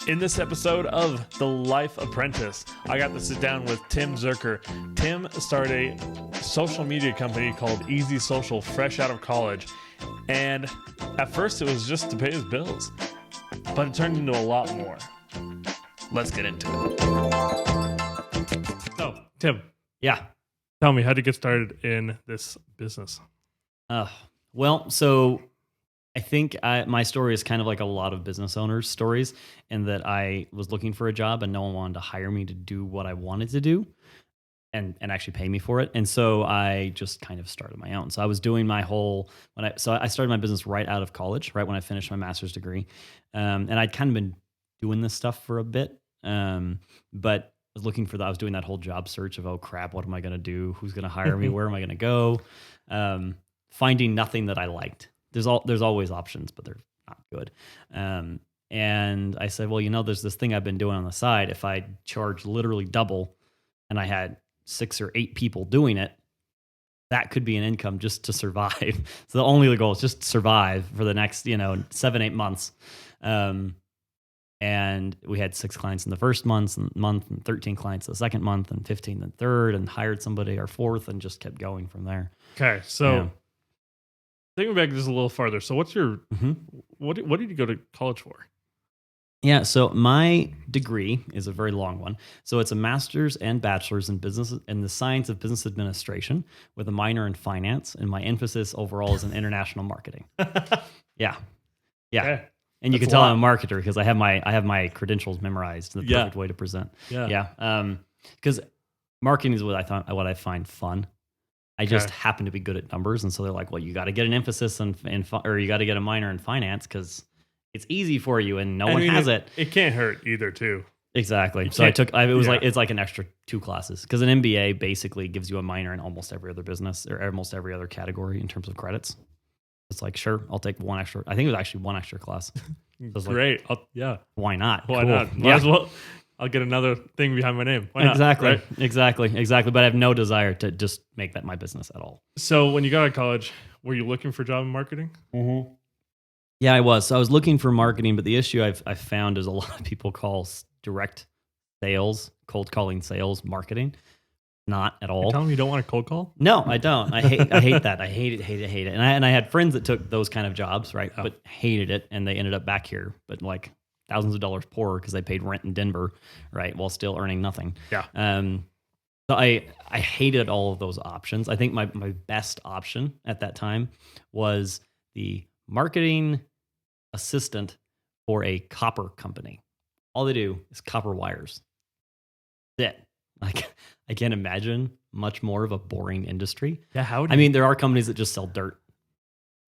In this episode of The Life Apprentice, I got to sit down with Tim Zercher. Tim started a social media company called Easy Social fresh out of college. And at first it was just to pay his bills, but it turned into a lot more. Let's get into it. So, Tim. Yeah. Tell me, how'd you get started in this business? So I think my story is kind of like a lot of business owners' stories, in that I was looking for a job and no one wanted to hire me to do what I wanted to do and actually pay me for it. And so I just kind of started my own. So I was doing my whole, I started my business right out of college, right when I finished my master's degree. And I'd kind of been doing this stuff for a bit, but I was doing that whole job search of, oh crap, what am I going to do? Who's going to hire me? Where am I going to go? Finding nothing that I liked. There's always options, but they're not good. And I said, well, there's this thing I've been doing on the side. If I charge literally double and I had 6 or 8 people doing it, that could be an income just to survive. So the only goal is just survive for the next, 7-8 months. And we had 6 clients in the first month, and 13 clients the second month, and 15 the third, and hired somebody our fourth, and just kept going from there. Okay, so taking me back just a little farther. So what's your what did you go to college for? Yeah, so my degree is a very long one. So it's a master's and bachelor's in business in the science of business administration with a minor in finance, and my emphasis overall is in international marketing. Yeah. Okay. And you can tell I'm a marketer because I have my credentials memorized. The perfect way to present. Yeah. Because marketing is what I find fun. I just happen to be good at numbers, and so they're like, "Well, you got to get an emphasis or you got to get a minor in finance because it's easy for you, and no one has it." It can't hurt either, too. Exactly. So it's like an extra 2 classes because an MBA basically gives you a minor in almost every other business or almost every other category in terms of credits. It's like, sure, I'll take one extra. I think it was actually 1 extra class. So great. Why not? Why not? Might as well. I'll get another thing behind my name. Why not? Exactly. But I have no desire to just make that my business at all. So when you got out of college, were you looking for a job in marketing? Mm-hmm. Yeah, I was. So I was looking for marketing, but the issue I've found is a lot of people call direct sales, cold calling sales, marketing. Not at all. You're telling me you don't want a cold call? No, I don't. I hate that. I hate it. And I had friends that took those kind of jobs, right? Oh. But hated it, and they ended up back here, but like thousands of dollars poorer because they paid rent in Denver, right, while still earning nothing. Yeah. So I hated all of those options. I think my best option at that time was the marketing assistant for a copper company. All they do is copper wires. That's it. Like, I can't imagine much more of a boring industry. Yeah, there are companies that just sell dirt.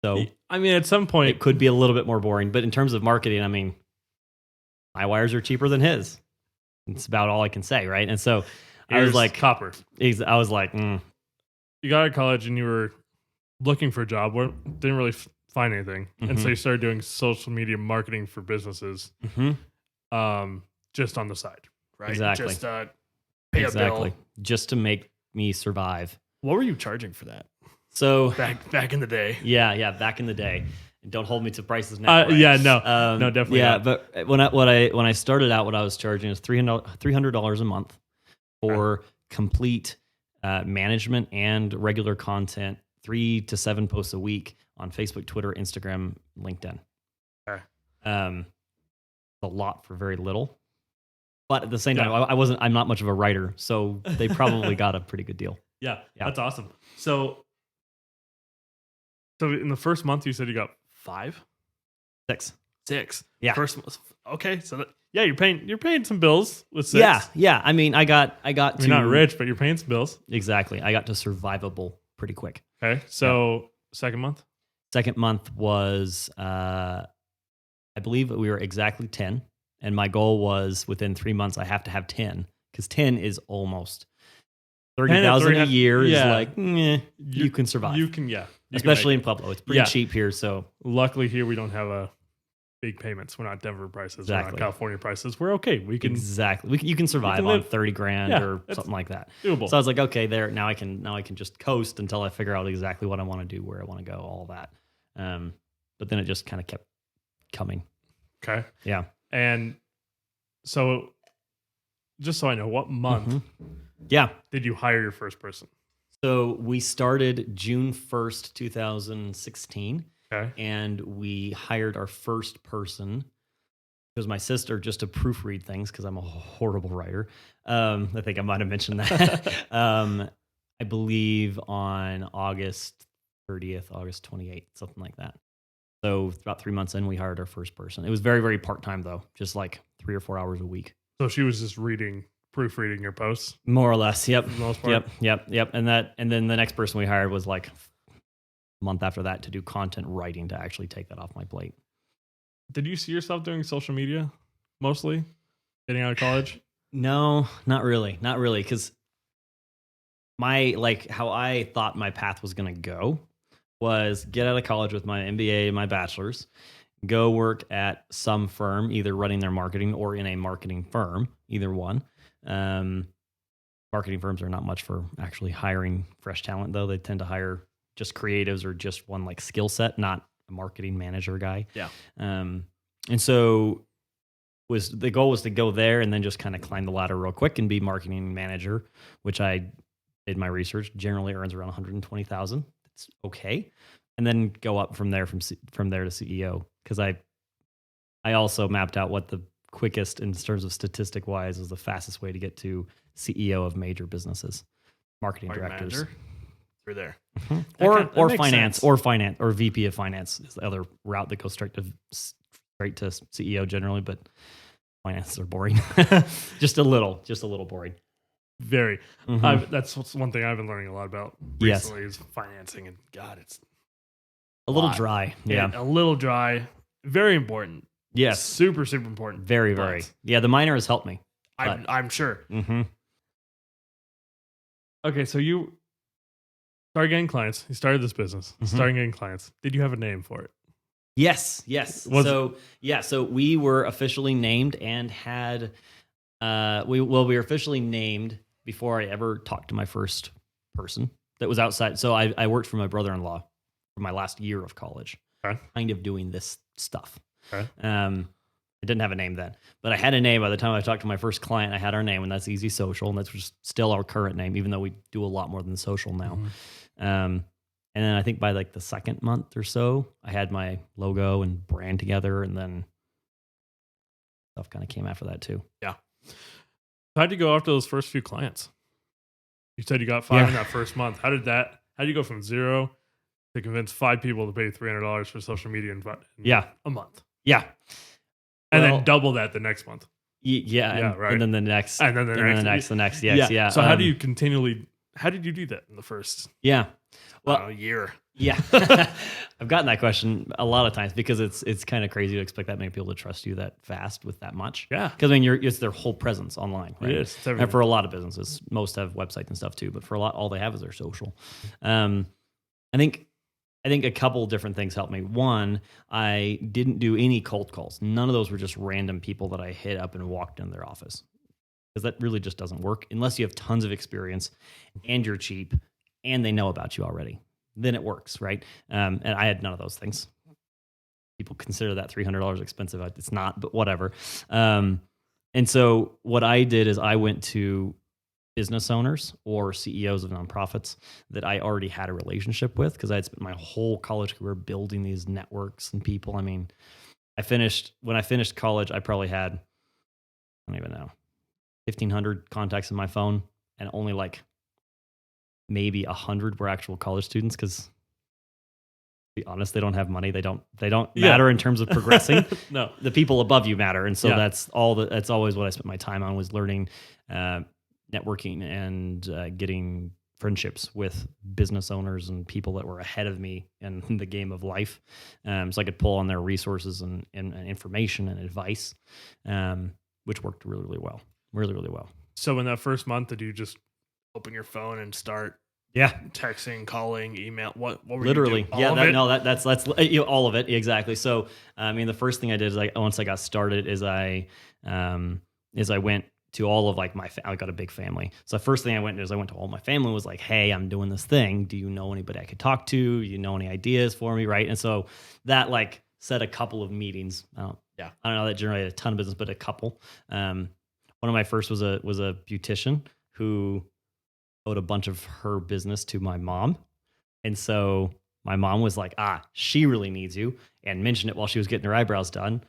So, at some point, it could be a little bit more boring. But in terms of marketing, my wires are cheaper than his. It's about all I can say, right? And so I was like, copper. I was like, You got out of college and you were looking for a job. Didn't really find anything, and so you started doing social media marketing for businesses, just on the side, right? Exactly. Just pay a bill. Just to make me survive. What were you charging for that? So back in the day. Yeah, back in the day. And don't hold me to prices now. Right? Yeah, no, definitely. Yeah, not. But when I started out, what I was charging was $300 a month for complete management and regular content, 3 to 7 posts a week on Facebook, Twitter, Instagram, LinkedIn. Okay. A lot for very little. But at the same time, I'm not much of a writer, so they probably got a pretty good deal. Yeah, that's awesome. So in the first month, you said you got 5? 6. Yeah. First month. Okay, so you're paying some bills with 6. Yeah. I got You're not rich, but you're paying some bills. Exactly. I got to survivable pretty quick. Okay, so second month? Second month was, I believe we were exactly 10. And my goal was within 3 months, I have to have 10 because 10 is almost 30,000 a year. Is like, you can survive. You can, especially in Pueblo. It's pretty cheap here. So luckily here, we don't have big payments. We're not Denver prices. Exactly. We're not California prices. We're okay. We can you can survive on 30 grand or something like that. Doable. So I was like, okay, now I can just coast until I figure out exactly what I want to do, where I want to go, all that. But then it just kind of kept coming. Okay. Yeah. And So just so I know, what month Yeah. did you hire your first person? So we started June 1st, 2016, Okay. and we hired our first person. It was my sister, just to proofread things because I'm a horrible writer. I think I might have mentioned that. I believe on August 30th, August 28th, something like that. So about 3 months in, we hired our first person. It was very, very part-time though, just like 3 or 4 hours a week. So she was just proofreading your posts? More or less, yep. For the most part? Yep. And then the next person we hired was like a month after that to do content writing to actually take that off my plate. Did you see yourself doing social media mostly getting out of college? No, not really. Not really. Because how I thought my path was going to go was get out of college with my MBA and my bachelor's, go work at some firm, either running their marketing or in a marketing firm, either one. Marketing firms are not much for actually hiring fresh talent, though. They tend to hire just creatives or just one like skill set, not a marketing manager guy. Yeah. And so the goal was to go there and then just kind of climb the ladder real quick and be marketing manager, which I did my research, generally earns around 120,000. It's okay. And then go up from there, from there to CEO. Cause I also mapped out what the quickest in terms of statistic wise is the fastest way to get to CEO of major businesses, marketing directors. Manager? Through there. Or finance, or VP of finance is the other route that goes straight to CEO generally, but finances are boring. just a little boring. Very. That's one thing I've been learning a lot about recently is financing, and God, it's a little dry. Yeah. A little dry. Very important. Yes. Super, super important. Very, very. Yeah, the minor has helped me. I'm sure. Mm-hmm. Okay, so you started getting clients. You started this business. Started getting clients. Did you have a name for it? Yes. So we were officially named and had we were officially named before I ever talked to my first person that was outside. So I worked for my brother-in-law for my last year of college, kind of doing this stuff. Okay. I didn't have a name then, but I had a name by the time I talked to my first client. I had our name, and that's Easy Social, and that's just still our current name, even though we do a lot more than social now. And then I think by like the second month or so, I had my logo and brand together, and then stuff kind of came after that too. Yeah. How'd you go after those first few clients? You said you got 5 in that first month. How'd you go from 0 to convince 5 people to pay $300 for social media in a month? Yeah. And then double that the next month. Right. And then the next. And then the next. Yeah. So how do you how did you do that in the first year? Yeah. I've gotten that question a lot of times because it's kind of crazy to expect that many people to trust you that fast with that much. Yeah. Because I mean, it's their whole presence online, right? It is. And for a lot of businesses, most have websites and stuff too, but for a lot, all they have is their social. I think a couple different things helped me. One, I didn't do any cold calls. None of those were just random people that I hit up and walked in their office. Because that really just doesn't work unless you have tons of experience and you're cheap and they know about you already. Then it works, right? And I had none of those things. People consider that $300 expensive. It's not, but whatever. And so what I did is I went to business owners or CEOs of nonprofits that I already had a relationship with because I had spent my whole college career building these networks and people. I mean, when I finished college, I probably had, I don't even know, 1,500 contacts in my phone, and only like maybe 100 were actual college students because, to be honest, they don't have money. They don't matter in terms of progressing. No, the people above you matter, and so that's always what I spent my time on, was learning, networking and getting friendships with business owners and people that were ahead of me in the game of life, so I could pull on their resources and information and advice, which worked really, really well. Really, really well. So in that first month, did you just open your phone and start texting, calling, email? What were literally you doing? That's all of it, exactly. So I mean, the first thing I did is once I got started is I went to all of I got a big family. So the first thing I went to all my family, was like, hey, I'm doing this thing. Do you know anybody I could talk to? Do you know any ideas for me? Right. And so that set a couple of meetings. Yeah. I don't know that generated a ton of business, but a couple. One of my first was a beautician who owed a bunch of her business to my mom. And so my mom was like, she really needs you, and mentioned it while she was getting her eyebrows done.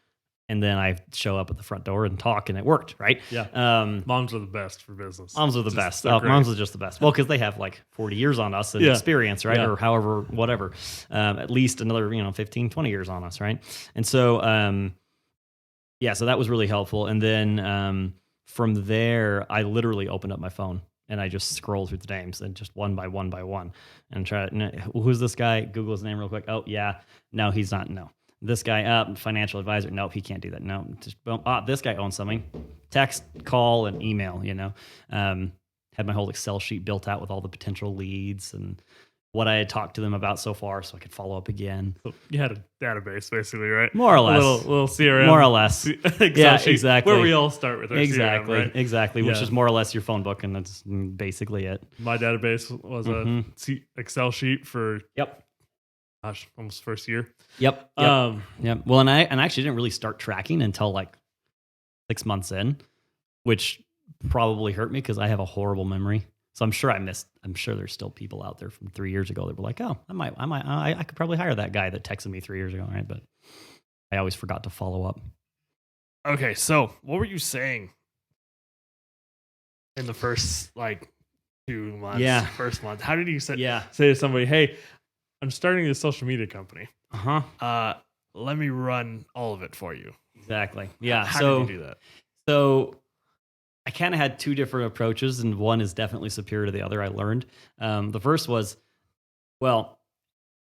And then I show up at the front door and talk, and it worked, right? Yeah. Moms are the best for business. Moms are the best. Moms are just the best. Well, because they have like 40 years on us and experience, right? Or however, whatever. At least another, 15, 20 years on us, right? And so, so that was really helpful. And then from there, I literally opened up my phone and I just scrolled through the names and just one by one and try. Who's this guy? Google his name real quick. Oh, yeah. No, he's not. No. This guy, financial advisor. Nope, he can't do that. No, just boom. This guy owns something. Text, call, and email. Had my whole Excel sheet built out with all the potential leads and what I had talked to them about so far, so I could follow up again. So you had a database, basically, right? More or less. A little CRM. More or less. Excel sheet, exactly. Where we all start with our exactly, CRM, right? Exactly, which is more or less your phone book, and that's basically it. My database was a Excel sheet for almost first year. Yep. Well, and I actually didn't really start tracking until like 6 months in, which probably hurt me because I have a horrible memory. So I'm sure there's still people out there from 3 years ago that were like, oh, I could probably hire that guy that texted me 3 years ago, right? But I always forgot to follow up. Okay, so what were you saying in the first 2 months? Yeah. First month. How did you say to somebody, hey, I'm starting a social media company. Let me run all of it for you. Exactly. Yeah. How did you do that? So I kind of had two different approaches, and one is definitely superior to the other, I learned. The first was, got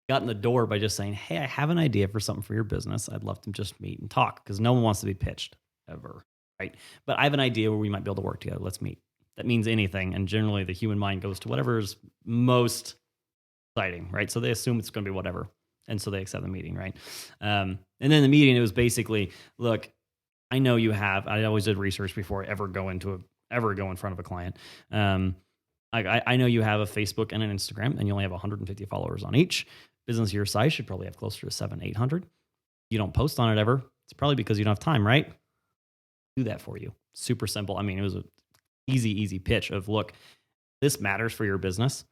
in the door by just saying, hey, I have an idea for something for your business. I'd love to just meet and talk, because no one wants to be pitched ever, right? But I have an idea where we might be able to work together. Let's meet. That means anything, and generally the human mind goes to whatever is most exciting, right? So they assume it's going to be whatever, and so they accept the meeting, right? And then the meeting, it was basically, look, I know you have. I always did research before I ever go in front of a client. I know you have a Facebook and an Instagram, and you only have 150 followers on each. Business your size should probably have closer to 700-800. You don't post on it ever. It's probably because you don't have time, right? Do that for you. Super simple. I mean, it was an easy pitch of, look, this matters for your business.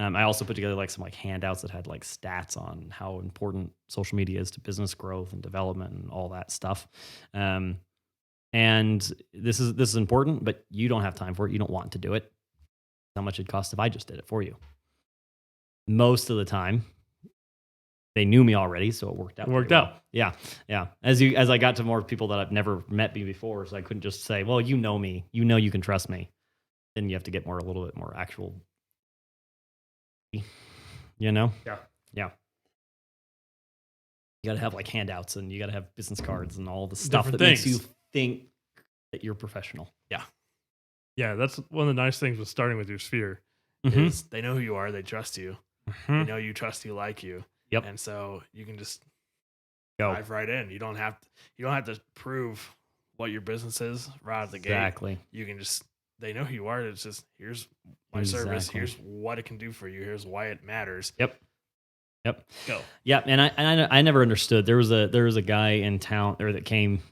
I also put together some handouts that had stats on how important social media is to business growth and development and all that stuff. And this is important, but you don't have time for it. You don't want to do it. How much it'd cost if I just did it for you? Most of the time, they knew me already, so it worked out. Yeah. As I got to more people that I've never met me before, so I couldn't just say, well, you know me, you can trust me. Then you have to get a little bit more actual. Yeah. You got to have handouts, and you got to have business cards and all the stuff that makes you think that you're professional. Yeah, that's one of the nice things with starting with your sphere is they know who you are, they trust you, they know you trust you, like you. Yep. And so you can just dive right in. You don't have to prove what your business is right out the gate. Exactly. You can just, they know who you are. It's just, here's my service. Here's what it can do for you. Here's why it matters. Yep. Go. Yeah, and I never understood. There was a guy in town that came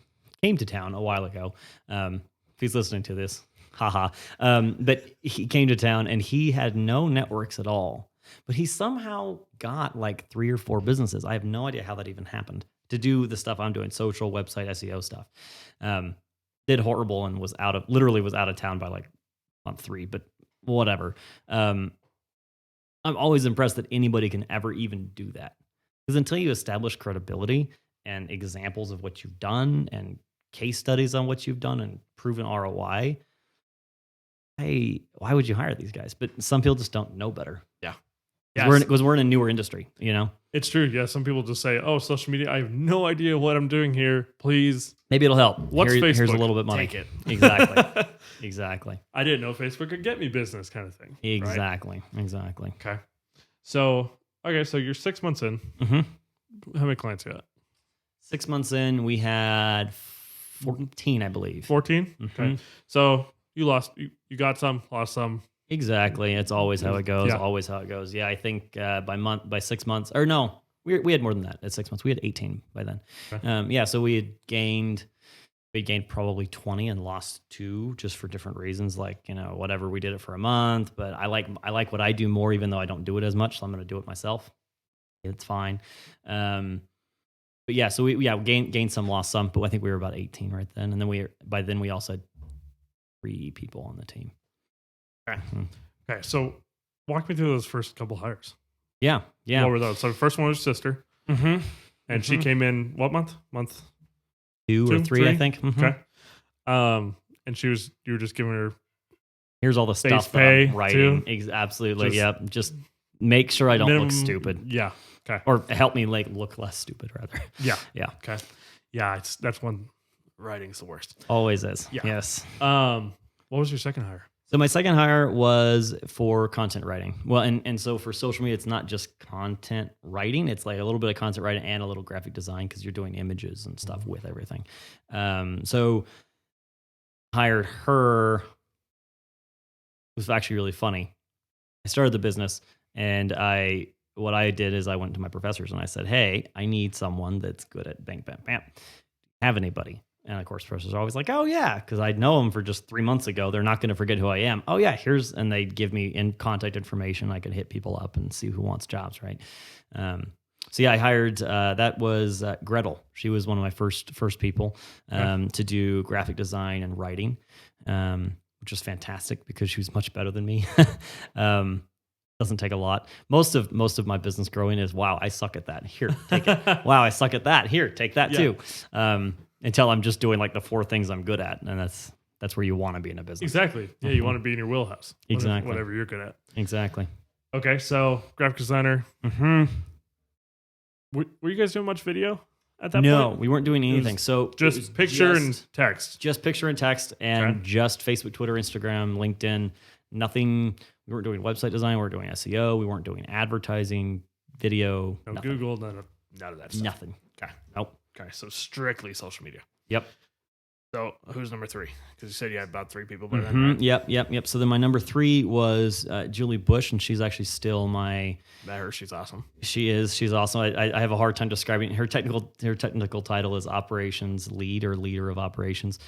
to town a while ago. If he's listening to this, haha. But he came to town and he had no networks at all. But he somehow got 3 or 4 businesses. I have no idea how that even happened, to do the stuff I'm doing, social, website, SEO stuff. Did horrible and was out of town by month 3, but whatever. I'm always impressed that anybody can ever even do that. Because until you establish credibility and examples of what you've done and case studies on what you've done and proven ROI, hey, why would you hire these guys? But some people just don't know better. Yeah. Because we're in a newer industry, It's true. Yeah. Some people just say, oh, social media, I have no idea what I'm doing here. Please. Maybe it'll help. What's Facebook? Here's a little bit of money. Take it. Exactly. I didn't know Facebook could get me business, kind of thing. Exactly. Okay. So you're 6 months in. How many clients you got? 6 months in, we had 14, I believe. 14? Okay. So you got some, lost some. Exactly. It's always how it goes. Yeah, I think by 6 months, or no, We had more than that at 6 months. We had 18 by then. Okay. So we gained probably 20 and lost 2 just for different reasons. Like, whatever, we did it for a month, but I like what I do more, even though I don't do it as much. So I'm going to do it myself. It's fine. But yeah, so we gained some, lost some, but I think we were about 18 right then. And then by then we also had 3 people on the team. Okay. Okay. So walk me through those first couple hires. Yeah. What were those? So the first one was your sister. And she came in what month? Month 2 or 3, I think. Okay. And you were just giving her, here's all the stuff that I'm writing. Absolutely. Yep. Just make sure I don't look stupid. Yeah. Okay. Or help me look less stupid rather. Yeah. Yeah. Okay. Yeah. That's when writing's the worst. Always is. Yeah. Yes. What was your second hire? So my second hire was for content writing. Well, and so for social media, it's not just content writing. It's like a little bit of content writing and a little graphic design because you're doing images and stuff with everything. So hired her. It was actually really funny. I started the business and what I did is I went to my professors and I said, hey, I need someone that's good at bang, bam, bam. Have anybody? And of course, professors are always like, oh yeah, because I'd know them for just 3 months ago. They're not going to forget who I am. Oh yeah, and they'd give me contact information. I could hit people up and see who wants jobs, right? So yeah, I hired, that was Gretel. She was one of my first people to do graphic design and writing, which was fantastic because she was much better than me. Doesn't take a lot. Most of my business growing is, wow, I suck at that. Here, take it. Wow, I suck at that. Here, take that too. Until I'm just doing like the 4 things I'm good at, and that's where you want to be in a business. Exactly. Yeah, you want to be in your wheelhouse. Exactly. Whatever you're good at. Exactly. Okay, so graphic designer. Were you guys doing much video at that point? No, we weren't doing anything. So just picture and text. Just picture and text, and just Facebook, Twitter, Instagram, LinkedIn. Nothing. We weren't doing website design. We weren't doing SEO. We weren't doing advertising, video. No nothing. Google. None of that stuff. Nothing. Okay. Nope. Okay. So strictly social media. Yep. So who's number 3? Because you said you had about 3 people. By then, right? Yep. So then my number 3 was Julie Bush, and she's actually still my. Met her. She's awesome. She is. She's awesome. I have a hard time describing her technical title is operations lead or leader of operations.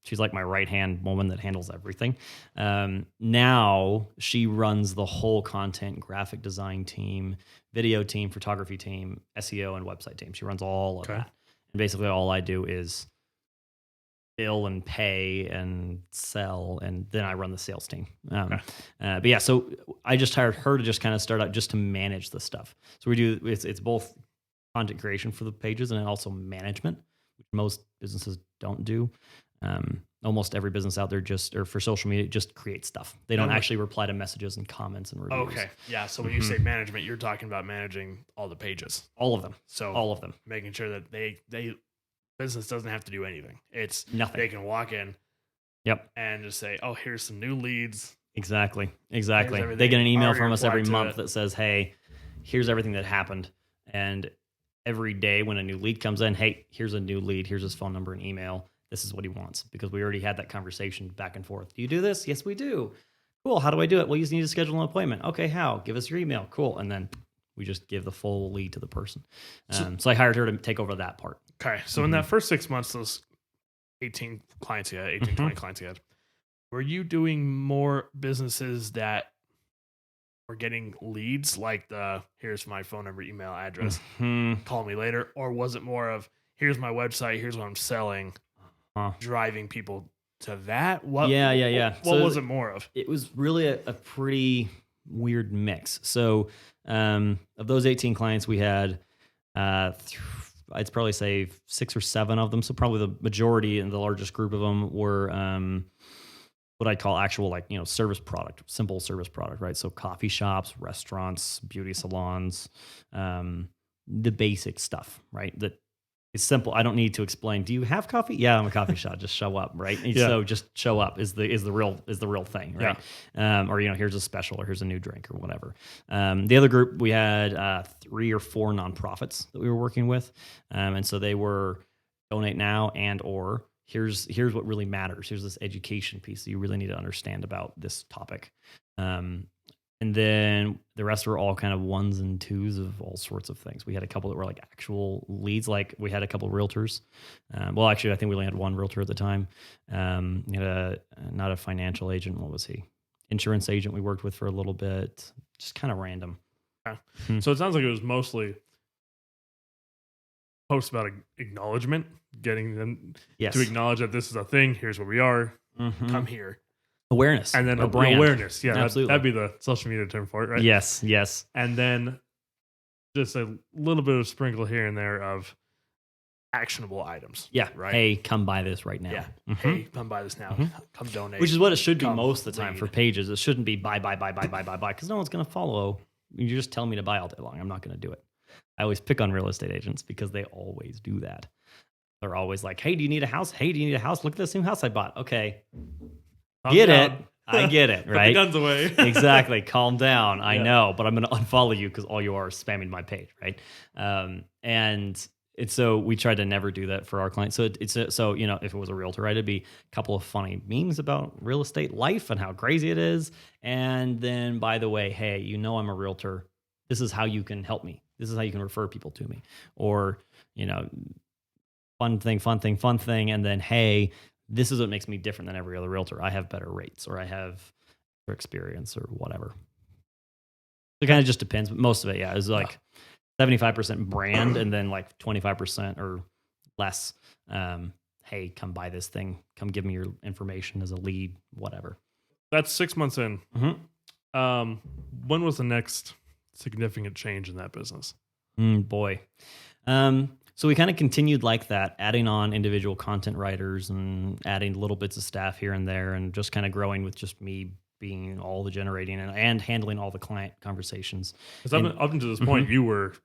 She's like my right-hand woman that handles everything. Now she runs the whole content, graphic design team, video team, photography team, SEO, and website team. She runs all of that. And basically all I do is bill and pay and sell, and then I run the sales team. But yeah, so I just hired her to just kind of start out just to manage the stuff. So it's both content creation for the pages and then also management, which most businesses don't do. Almost every business out there or for social media just creates stuff. They don't actually reply to messages and comments and reviews. Okay. Yeah. So when you say management, you're talking about managing all the pages. All of them. So all of them. Making sure that they business doesn't have to do anything. It's nothing. They can walk in. Yep. And just say, oh, here's some new leads. Exactly. They get an email from us every month that says, hey, here's everything that happened. And every day when a new lead comes in, hey, here's a new lead. Here's his phone number and email. This is what he wants, because we already had that conversation back and forth. Do you do this? Yes, we do. Cool. How do I do it? Well, you just need to schedule an appointment. Okay, how? Give us your email. Cool. And then we just give the full lead to the person. So I hired her to take over that part. Okay. So in that first 6 months, those 18 clients you had, 18, 20 clients you had, were you doing more businesses that were getting leads like here's my phone number, email address, call me later? Or was it more of, here's my website, here's what I'm selling, driving people to that? Yeah. What was it more of? It was really a pretty weird mix. So of those 18 clients we had, I'd probably say 6 or 7 of them. So probably the majority and the largest group of them were what I'd call actual, service product, simple service product, right? So coffee shops, restaurants, beauty salons, the basic stuff, right? That is simple. I don't need to explain. Do you have coffee? Yeah, I'm a coffee shop. Just show up, right? Yeah. So just show up is the real thing, right? Yeah. Or here's a special, or here's a new drink, or whatever. The other group, we had 3 or 4 nonprofits that we were working with, and so they were donate now or here's what really matters. Here's this education piece that you really need to understand about this topic. And And then the rest were all kind of ones and twos of all sorts of things. We had a couple that were like actual leads. Like we had a couple of realtors. Well, actually, I think we only had one realtor at the time. We had not a financial agent. What was he? Insurance agent we worked with for a little bit. Just kind of random. Yeah. So it sounds like it was mostly posts about acknowledgement, getting them to acknowledge that this is a thing. Here's where we are. Come here. Awareness. And then or brand. Awareness. Yeah, absolutely. That'd be the social media term for it, right? Yes. And then just a little bit of sprinkle here and there of actionable items. Yeah. Right. Hey, come buy this right now. Yeah. Hey, come buy this now. Come donate. Which is what it should be most of the time for pages. It shouldn't be buy, because no one's going to follow. You just tell me to buy all day long. I'm not going to do it. I always pick on real estate agents because they always do that. They're always like, hey, do you need a house? Hey, do you need a house? Look at this new house I bought. Okay. Get it. I get it, right? Put the guns away. Exactly. Calm down. I know, but I'm going to unfollow you because all you are is spamming my page, right? And it's so we tried to never do that for our clients. So so you know, if it was a realtor, right, it'd be a couple of funny memes about real estate life and how crazy it is. And then, by the way, hey, you know, I'm a realtor. This is how you can help me. This is how you can refer people to me. Or, you know, fun thing. And then, hey, this is what makes me different than every other realtor. I have better rates, or I have better experience, or whatever. It kind of just depends. But most of it, is like 75% brand, and then like 25% or less. Hey, come buy this thing. Come give me your information as a lead, whatever. That's 6 months in. When was the next significant change in that business? Boy. So we kind of continued like that, adding on individual content writers and adding little bits of staff here and there, and just kind of growing with just me being all the generating and handling all the client conversations. Because up until this point, you were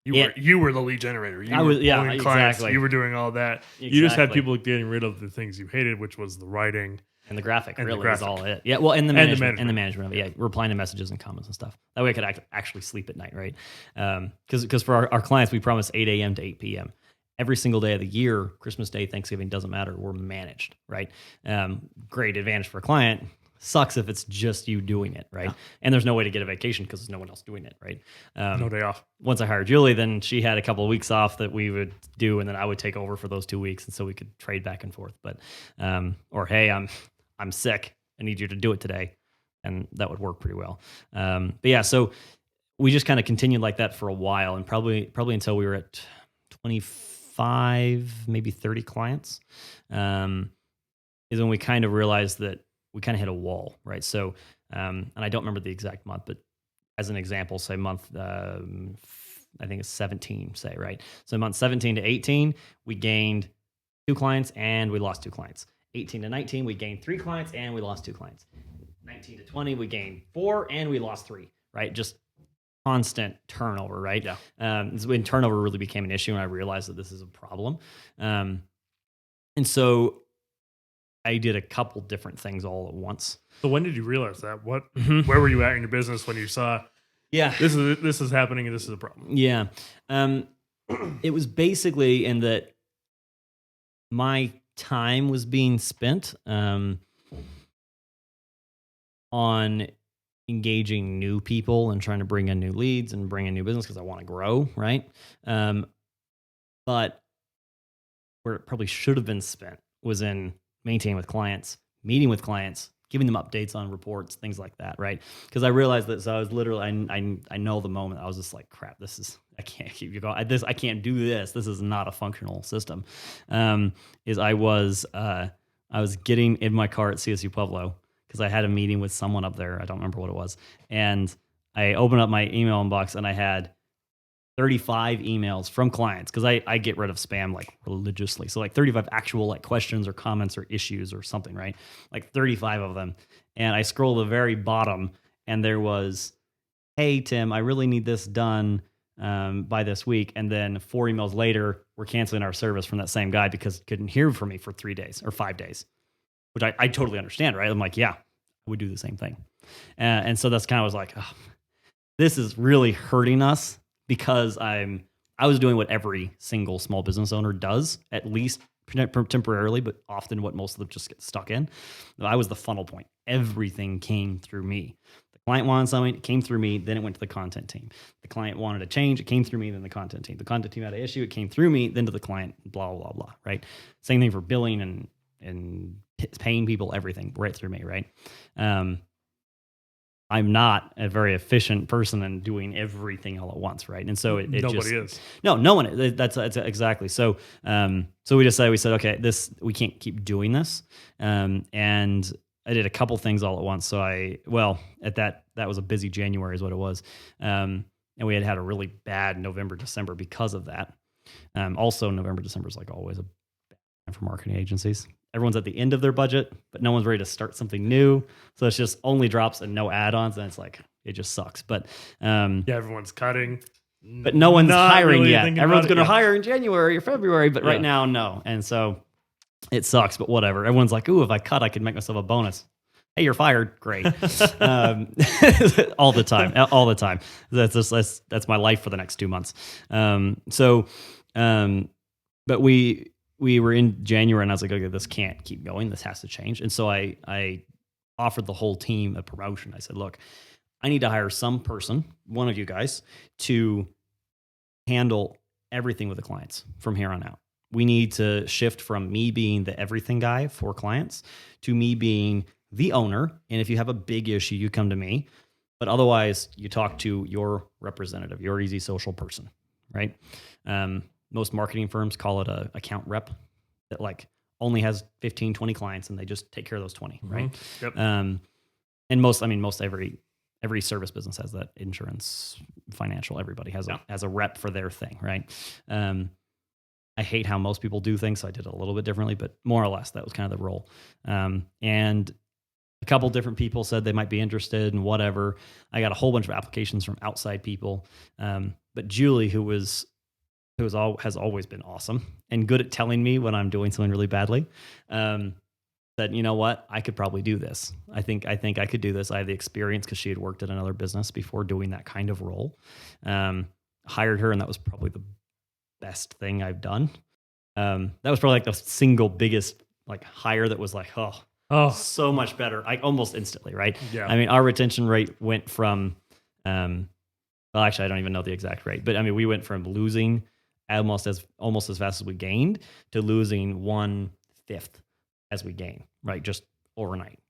the lead generator. You were pulling clients. Exactly. You were doing all that. Exactly. You just had people getting rid of the things you hated, which was the writing. And the graphic is all it. Yeah, well, and the management of it. Yeah, replying to messages and comments and stuff. That way I could actually sleep at night, right? Because for our clients, we promise 8 a.m. to 8 p.m. Every single day of the year, Christmas Day, Thanksgiving, doesn't matter. We're managed, right? Great advantage for a client. Sucks if it's just you doing it, right? Yeah. And there's no way to get a vacation because there's no one else doing it, right? No day off. Once I hired Julie, then she had a couple of weeks off that we would do, and then I would take over for those 2 weeks, and so we could trade back and forth. But or hey, I'm sick. I need you to do it today. And that would work pretty well. But yeah, so we just kind of continued like that for a while, and probably until we were at 25, maybe 30 clients, is when we kind of realized that we kind of hit a wall, right? So, and I don't remember the exact month, but as an example, say month, I think it's 17, say, right? So month 17 to 18, we gained 2 clients and we lost 2 clients. 18 to 19, we gained 3 clients and we lost 2 clients. 19 to 20, we gained 4 and we lost 3, right? Just constant turnover, right? Yeah. When turnover really became an issue, and I realized that this is a problem. And so I did a couple different things all at once. So when did you realize that? Where were you at in your business when you saw, this is happening and this is a problem? Yeah. It was basically in that my time was being spent on engaging new people and trying to bring in new leads and bring in new business because I want to grow, right? But where it probably should have been spent was in maintaining with clients, meeting with clients, giving them updates on reports, things like that, right? Because I realized that, so I was literally, I know the moment I was just like, crap, I can't keep you going. I can't do this. This is not a functional system. I was getting in my car at CSU Pueblo because I had a meeting with someone up there. I don't remember what it was. And I opened up my email inbox and I had 35 emails from clients because I get rid of spam like religiously. So like 35 actual like questions or comments or issues or something, right? Like 35 of them. And I scroll to the very bottom and there was, hey, Tim, I really need this done by this week. And then 4 emails later, we're canceling our service from that same guy because he couldn't hear from me for 3 days or 5 days, which I totally understand, right? I'm like, yeah, I would do the same thing. And so that's kind of was like, oh, this is really hurting us. Because I was doing what every single small business owner does, at least temporarily, but often what most of them just get stuck in. I was the funnel point. Everything came through me. The Client wanted something, it came through me, then it went to the content team. The client wanted a change, it came through me, then the content team. The content team had an issue, it came through me, then to the client, blah, blah, blah, right? Same thing for billing and paying people, everything, right through me, right? I'm not a very efficient person in doing everything all at once, right? And so Nobody is. No one is. That's exactly. So we said, okay, we can't keep doing this. And I did a couple things all at once. So that was a busy January is what it was. And we had a really bad November, December because of that. Also November, December is like always a bad time for marketing agencies. Everyone's at the end of their budget, but no one's ready to start something new. So it's just only drops and no add-ons. And it's like, it just sucks. But everyone's cutting. But no one's hiring really yet. Everyone's going to hire in January or February, but right now, no. And so it sucks, but whatever. Everyone's like, ooh, if I cut, I could make myself a bonus. Hey, you're fired. Great. All the time. That's my life for the next 2 months. But we were in January and I was like, okay, this can't keep going. This has to change. And so I offered the whole team a promotion. I said, look, I need to hire some person, one of you guys, to handle everything with the clients from here on out. We need to shift from me being the everything guy for clients to me being the owner. And if you have a big issue, you come to me. But otherwise, you talk to your representative, your Easy Social person, right? Most marketing firms call it a account rep that like only has 15, 20 clients and they just take care of those 20, right? Yep. And most every service business has that. Insurance, financial, everybody has a rep for their thing, right? I hate how most people do things, so I did it a little bit differently, but more or less that was kind of the role. And a couple different people said they might be interested in whatever. I got a whole bunch of applications from outside people. But Julie, who has always been awesome and good at telling me when I'm doing something really badly, said, you know what, I could probably do this. I think I could do this. I have the experience because she had worked at another business before doing that kind of role. Hired her, and that was probably the best thing I've done. That was probably like the single biggest like hire that was like, oh, so much better. Almost instantly, right? Yeah. I mean, our retention rate went from, well, actually, I don't even know the exact rate, but I mean, we went from losing almost as fast as we gained to losing 1/5 as we gain, right? Just overnight.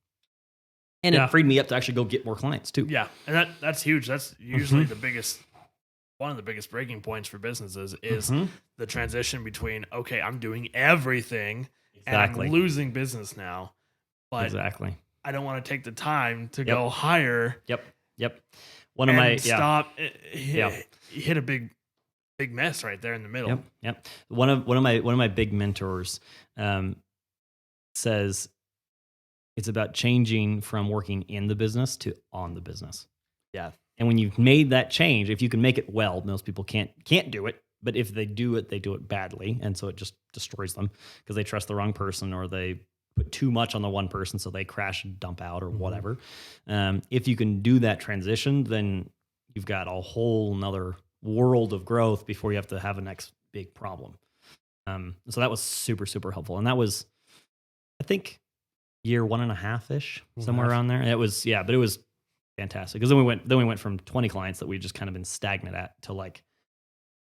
And it freed me up to actually go get more clients too. Yeah. And that's huge. That's usually one of the biggest breaking points for businesses is the transition between, okay, I'm doing everything and I'm losing business now. But I don't want to take the time to go hire. Yep. Hit a big mess right there in the middle. Yep. One of my big mentors says it's about changing from working in the business to on the business. Yeah. And when you've made that change, if you can make it well, most people can't do it. But if they do it, they do it badly. And so it just destroys them because they trust the wrong person or they put too much on the one person. So they crash and dump out or whatever. If you can do that transition, then you've got a whole nother world of growth before you have to have a next big problem. So that was super, super helpful. And that was, I think, year 1.5-ish, somewhere around there. And it was, but it was fantastic. Because then we went from 20 clients that we'd just kind of been stagnant at to like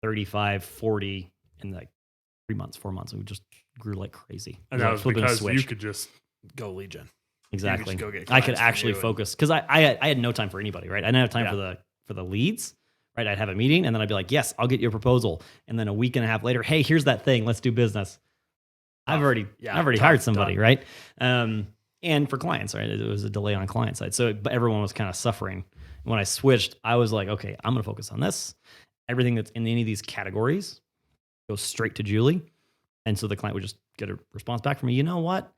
35, 40 in like 4 months. We just grew like crazy. And that was because you could just go lead gen. Exactly. Go get I could actually focus because I had no time for anybody, right? I didn't have time for the leads, right? I'd have a meeting and then I'd be like, yes, I'll get your proposal. And then a week and a half later, hey, here's that thing. Let's do business. I've already hired somebody, right? And for clients, right? It was a delay on client side. But everyone was kind of suffering. When I switched, I was like, okay, I'm going to focus on this. Everything that's in any of these categories goes straight to Julie. And so the client would just get a response back from me. You know what?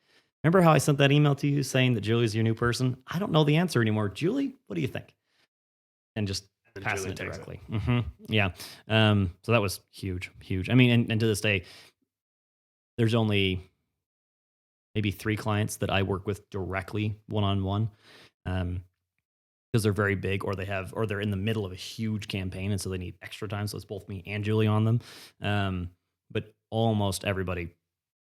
Remember how I sent that email to you saying that Julie's your new person? I don't know the answer anymore. Julie, what do you think? And just passing it directly. Yeah. So that was huge. I mean, and to this day, there's only maybe 3 clients that I work with directly one-on-one because they're very big or they're in the middle of a huge campaign. And so they need extra time. So it's both me and Julie on them. But almost everybody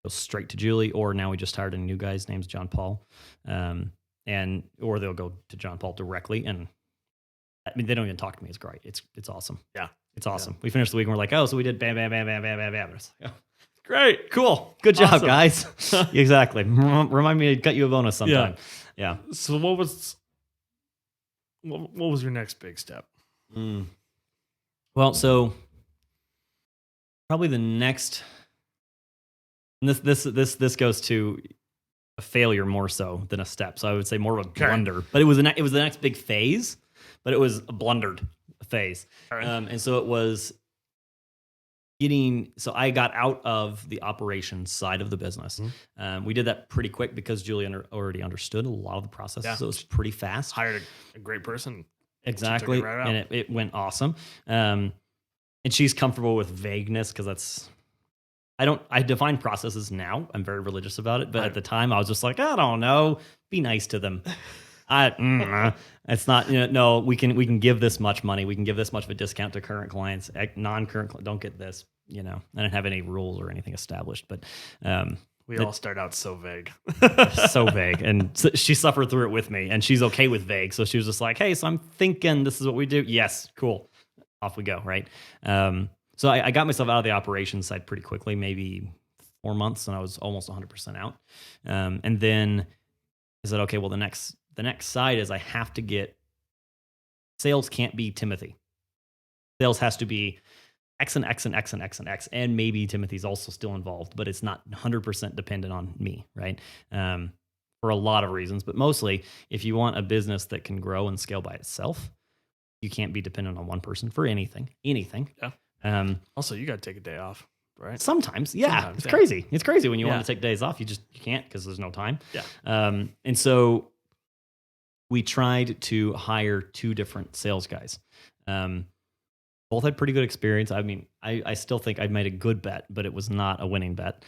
goes straight to Julie, or now we just hired a new guy. His name's John Paul. Or they'll go to John Paul directly and I mean, they don't even talk to me. It's great. It's awesome. Yeah. It's awesome. We finished the week and we're like, oh, so we did bam, bam, bam, bam, bam, bam, bam. It's like, oh, great, cool, good job, Awesome. guys. Exactly. Remind me to cut you a bonus sometime. Yeah. So what was your next big step? Well, so probably the next. And this goes to a failure more so than a step. So I would say more of a blunder. But it was the next big phase, but it was a blundered phase. Right. And so it was so I got out of the operations side of the business. We did that pretty quick because Julie already understood a lot of the process. Yeah. So it was pretty fast. Hired a great person. Exactly. Right, and it went awesome. And she's comfortable with vagueness because I define processes now. I'm very religious about it. But at the time I was just like, I don't know, be nice to them. It's not, no, we can give this much money. We can give this much of a discount to current clients. Non-current don't get this, I didn't have any rules or anything established, but we all start out so vague. So vague. And so she suffered through it with me, and she's okay with vague. So she was just like, hey, so I'm thinking this is what we do. Yes, cool. Off we go, right? So I got myself out of the operations side pretty quickly, maybe 4 months, and I was almost 100% out. And then I said, okay, well, the next side is I have to get, sales can't be Timothy. Sales has to be X and X and X and X and X, and maybe Timothy's also still involved, but it's not 100% dependent on me, right? For a lot of reasons, but mostly if you want a business that can grow and scale by itself, you can't be dependent on one person for anything. Yeah. Also, you got to take a day off, right? Sometimes, yeah. It's crazy. It's crazy when you want to take days off. You can't because there's no time. Yeah. And so we tried to hire 2 different sales guys. Both had pretty good experience. I mean, I still think I made a good bet, but it was not a winning bet.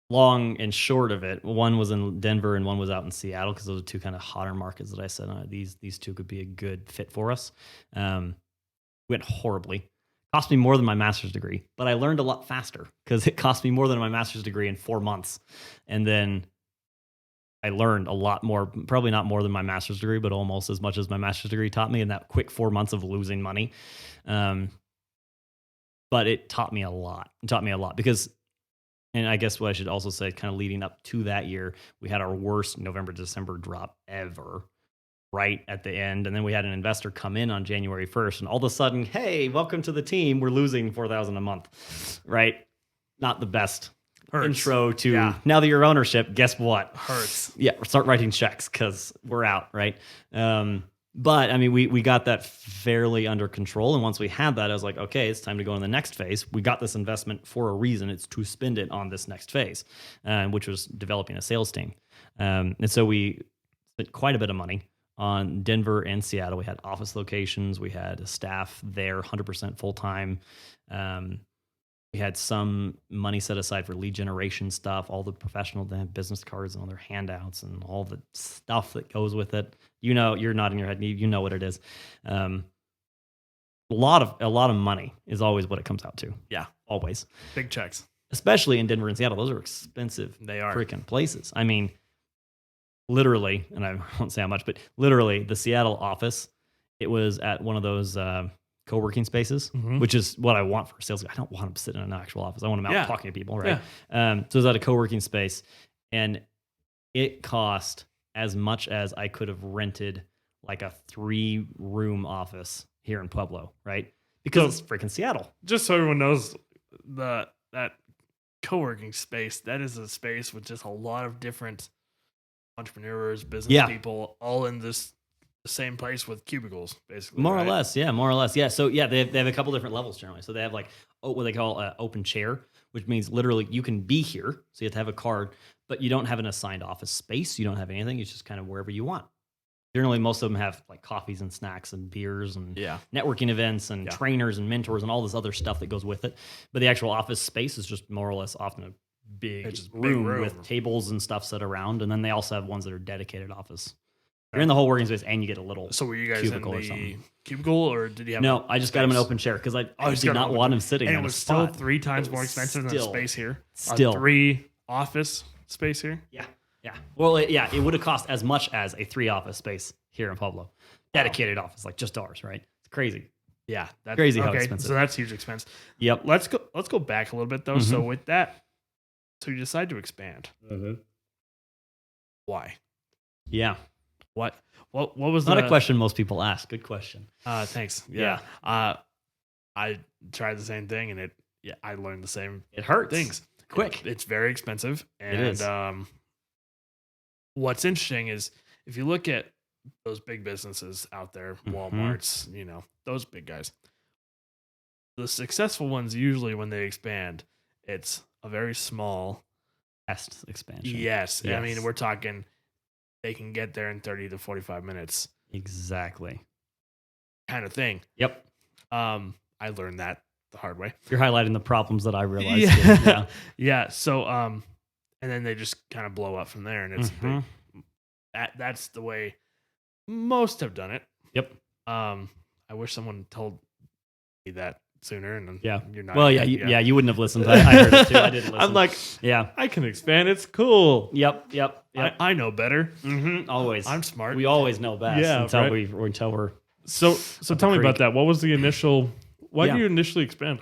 Long and short of it, one was in Denver and one was out in Seattle because those are 2 kind of hotter markets that I said these 2 could be a good fit for us. Went horribly. Cost me more than my master's degree, but I learned a lot faster because it cost me more than my master's degree in 4 months. And then I learned a lot more, probably not more than my master's degree, but almost as much as my master's degree taught me in that quick 4 months of losing money. But it taught me a lot. It taught me a lot because, and I guess what I should also say, kind of leading up to that year, we had our worst November-December drop ever right at the end. And then we had an investor come in on January 1st, and all of a sudden, hey, welcome to the team. We're losing $4,000 a month, right? Not the best intro to now that you're ownership, guess what? Hurts. Yeah, start writing checks because we're out, right? But I mean, we got that fairly under control. And once we had that, I was like, okay, it's time to go in the next phase. We got this investment for a reason. It's to spend it on this next phase, which was developing a sales team. And so we spent quite a bit of money on Denver and Seattle. We had office locations. We had staff there, 100% full-time. We had some money set aside for lead generation stuff, all the professional, they have business cards and all their handouts and all the stuff that goes with it. You're nodding your head. You know what it is. A lot of money is always what it comes out to. Yeah. Always. Big checks. Especially in Denver and Seattle. Those are expensive. They are. Freaking places. I mean, literally, and I won't say how much, but literally the Seattle office, it was at one of those co-working spaces, which is what I want for a sales guy. I don't want him sitting in an actual office. I want him out talking to people, right? Yeah. So it was at a co-working space, and it cost as much as I could have rented like a 3-room office here in Pueblo, right? Because it's freaking Seattle. Just so everyone knows, that co-working space, that is a space with just a lot of different entrepreneurs, business people, all in the same place with cubicles, basically. More or less. Yeah. So yeah, they have a couple different levels generally. So they have like what they call open chair, which means literally you can be here. So you have to have a card, but you don't have an assigned office space. You don't have anything. It's just kind of wherever you want. Generally, most of them have like coffees and snacks and beers and networking events and trainers and mentors and all this other stuff that goes with it. But the actual office space is just more or less often a big room with tables and stuff set around. And then they also have ones that are dedicated office. You're in the whole working space and you get a little So were you guys in the cubicle or did you have No, I just got him an open chair because I did not want him sitting and on it was a still spot. 3 times more expensive than the space here. Still. 3 office space here? Yeah. Well, it would have cost as much as a 3 office space here in Pueblo Dedicated office, like just ours, right? It's crazy. Yeah, that's Crazy how expensive. So that's huge expense. Yep. Let's go back a little bit though. So with that, so you decide to expand. Why? Yeah. What was not a question most people ask? Good question. Thanks. Yeah. I tried the same thing, and I learned the same. It hurts. Things Quick. It's very expensive, and It is. What's interesting is if you look at those big businesses out there, Walmart's, those big guys. The successful ones usually, when they expand, it's a very small test expansion. Yes. I mean, we're talking they can get there in 30 to 45 minutes. Exactly. Kind of thing. Yep. I learned that the hard way. You're highlighting the problems that I realized. Yeah. Yeah. So, and then they just kind of blow up from there, and it's that's the way most have done it. Yep. I wish someone told me that sooner, and you're not. Well, you wouldn't have listened. I heard it too. I didn't listen. I'm like, I can expand. It's cool. Yep. I know better. Always. I'm smart. We always know best. Yeah, until right. we're. So tell me about that. What was the initial? Why did you initially expand?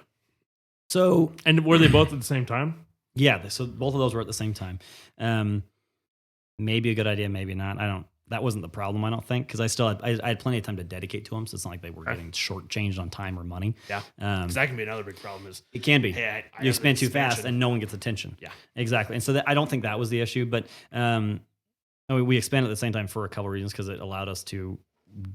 So, and were they both at the same time? Yeah. So both of those were at the same time. Maybe a good idea, maybe not. That wasn't the problem, I don't think, because I had plenty of time to dedicate to them, so it's not like they were getting shortchanged on time or money. Yeah, because that can be another big problem. It can be. Hey, you expand too fast, and no one gets attention. Yeah, exactly. And so I don't think that was the issue, but we expanded at the same time for a couple of reasons, because it allowed us to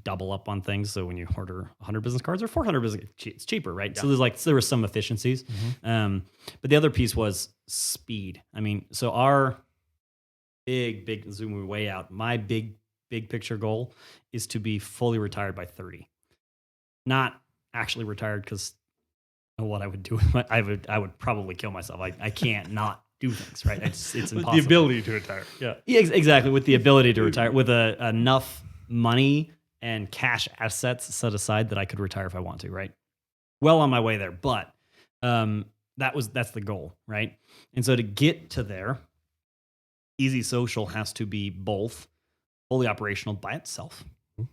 double up on things. So when you order 100 business cards or 400 business, it's cheaper, right? Yeah. So there were some efficiencies, but the other piece was speed. I mean, so our big zoom way out. My big picture goal is to be fully retired by 30. Not actually retired, because what I would do with I would probably kill myself. I can't not do things, right? It's impossible. The ability to retire. Yeah, exactly. With the ability to retire, with enough money and cash assets set aside that I could retire if I want to, right? Well on my way there, but that's the goal, right? And so to get to there, Easy Social has to be both fully operational by itself,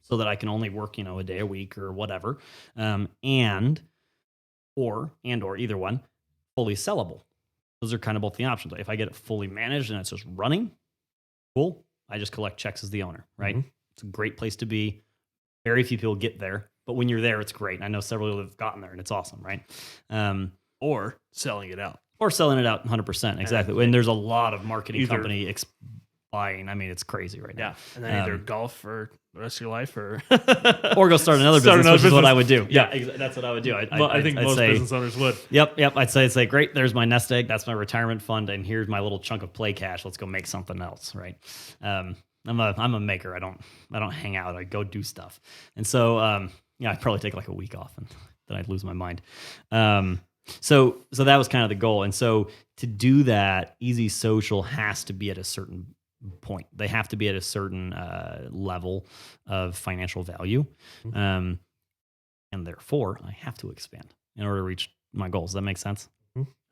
so that I can only work, a day a week or whatever, and or either one, fully sellable. Those are kind of both the options. If I get it fully managed and it's just running, cool. I just collect checks as the owner, right? It's a great place to be. Very few people get there, but when you're there, it's great. And I know several people have gotten there, and it's awesome, right? Or selling it out. 100%, exactly. And there's a lot of marketing company buying. I mean, it's crazy right now. Yeah, and then either golf for the rest of your life, or go start another business, which is what I would do. Yeah, that's what I would do. I think most business owners would. Yep. I'd say, great, there's my nest egg. That's my retirement fund, and here's my little chunk of play cash. Let's go make something else, right? I'm a maker. I don't hang out. I go do stuff. And so, I'd probably take like a week off, and then I'd lose my mind. So that was kind of the goal. And so to do that, Easy Social has to be at a certain point. They have to be at a certain level of financial value. And therefore I have to expand in order to reach my goals. Does that make sense?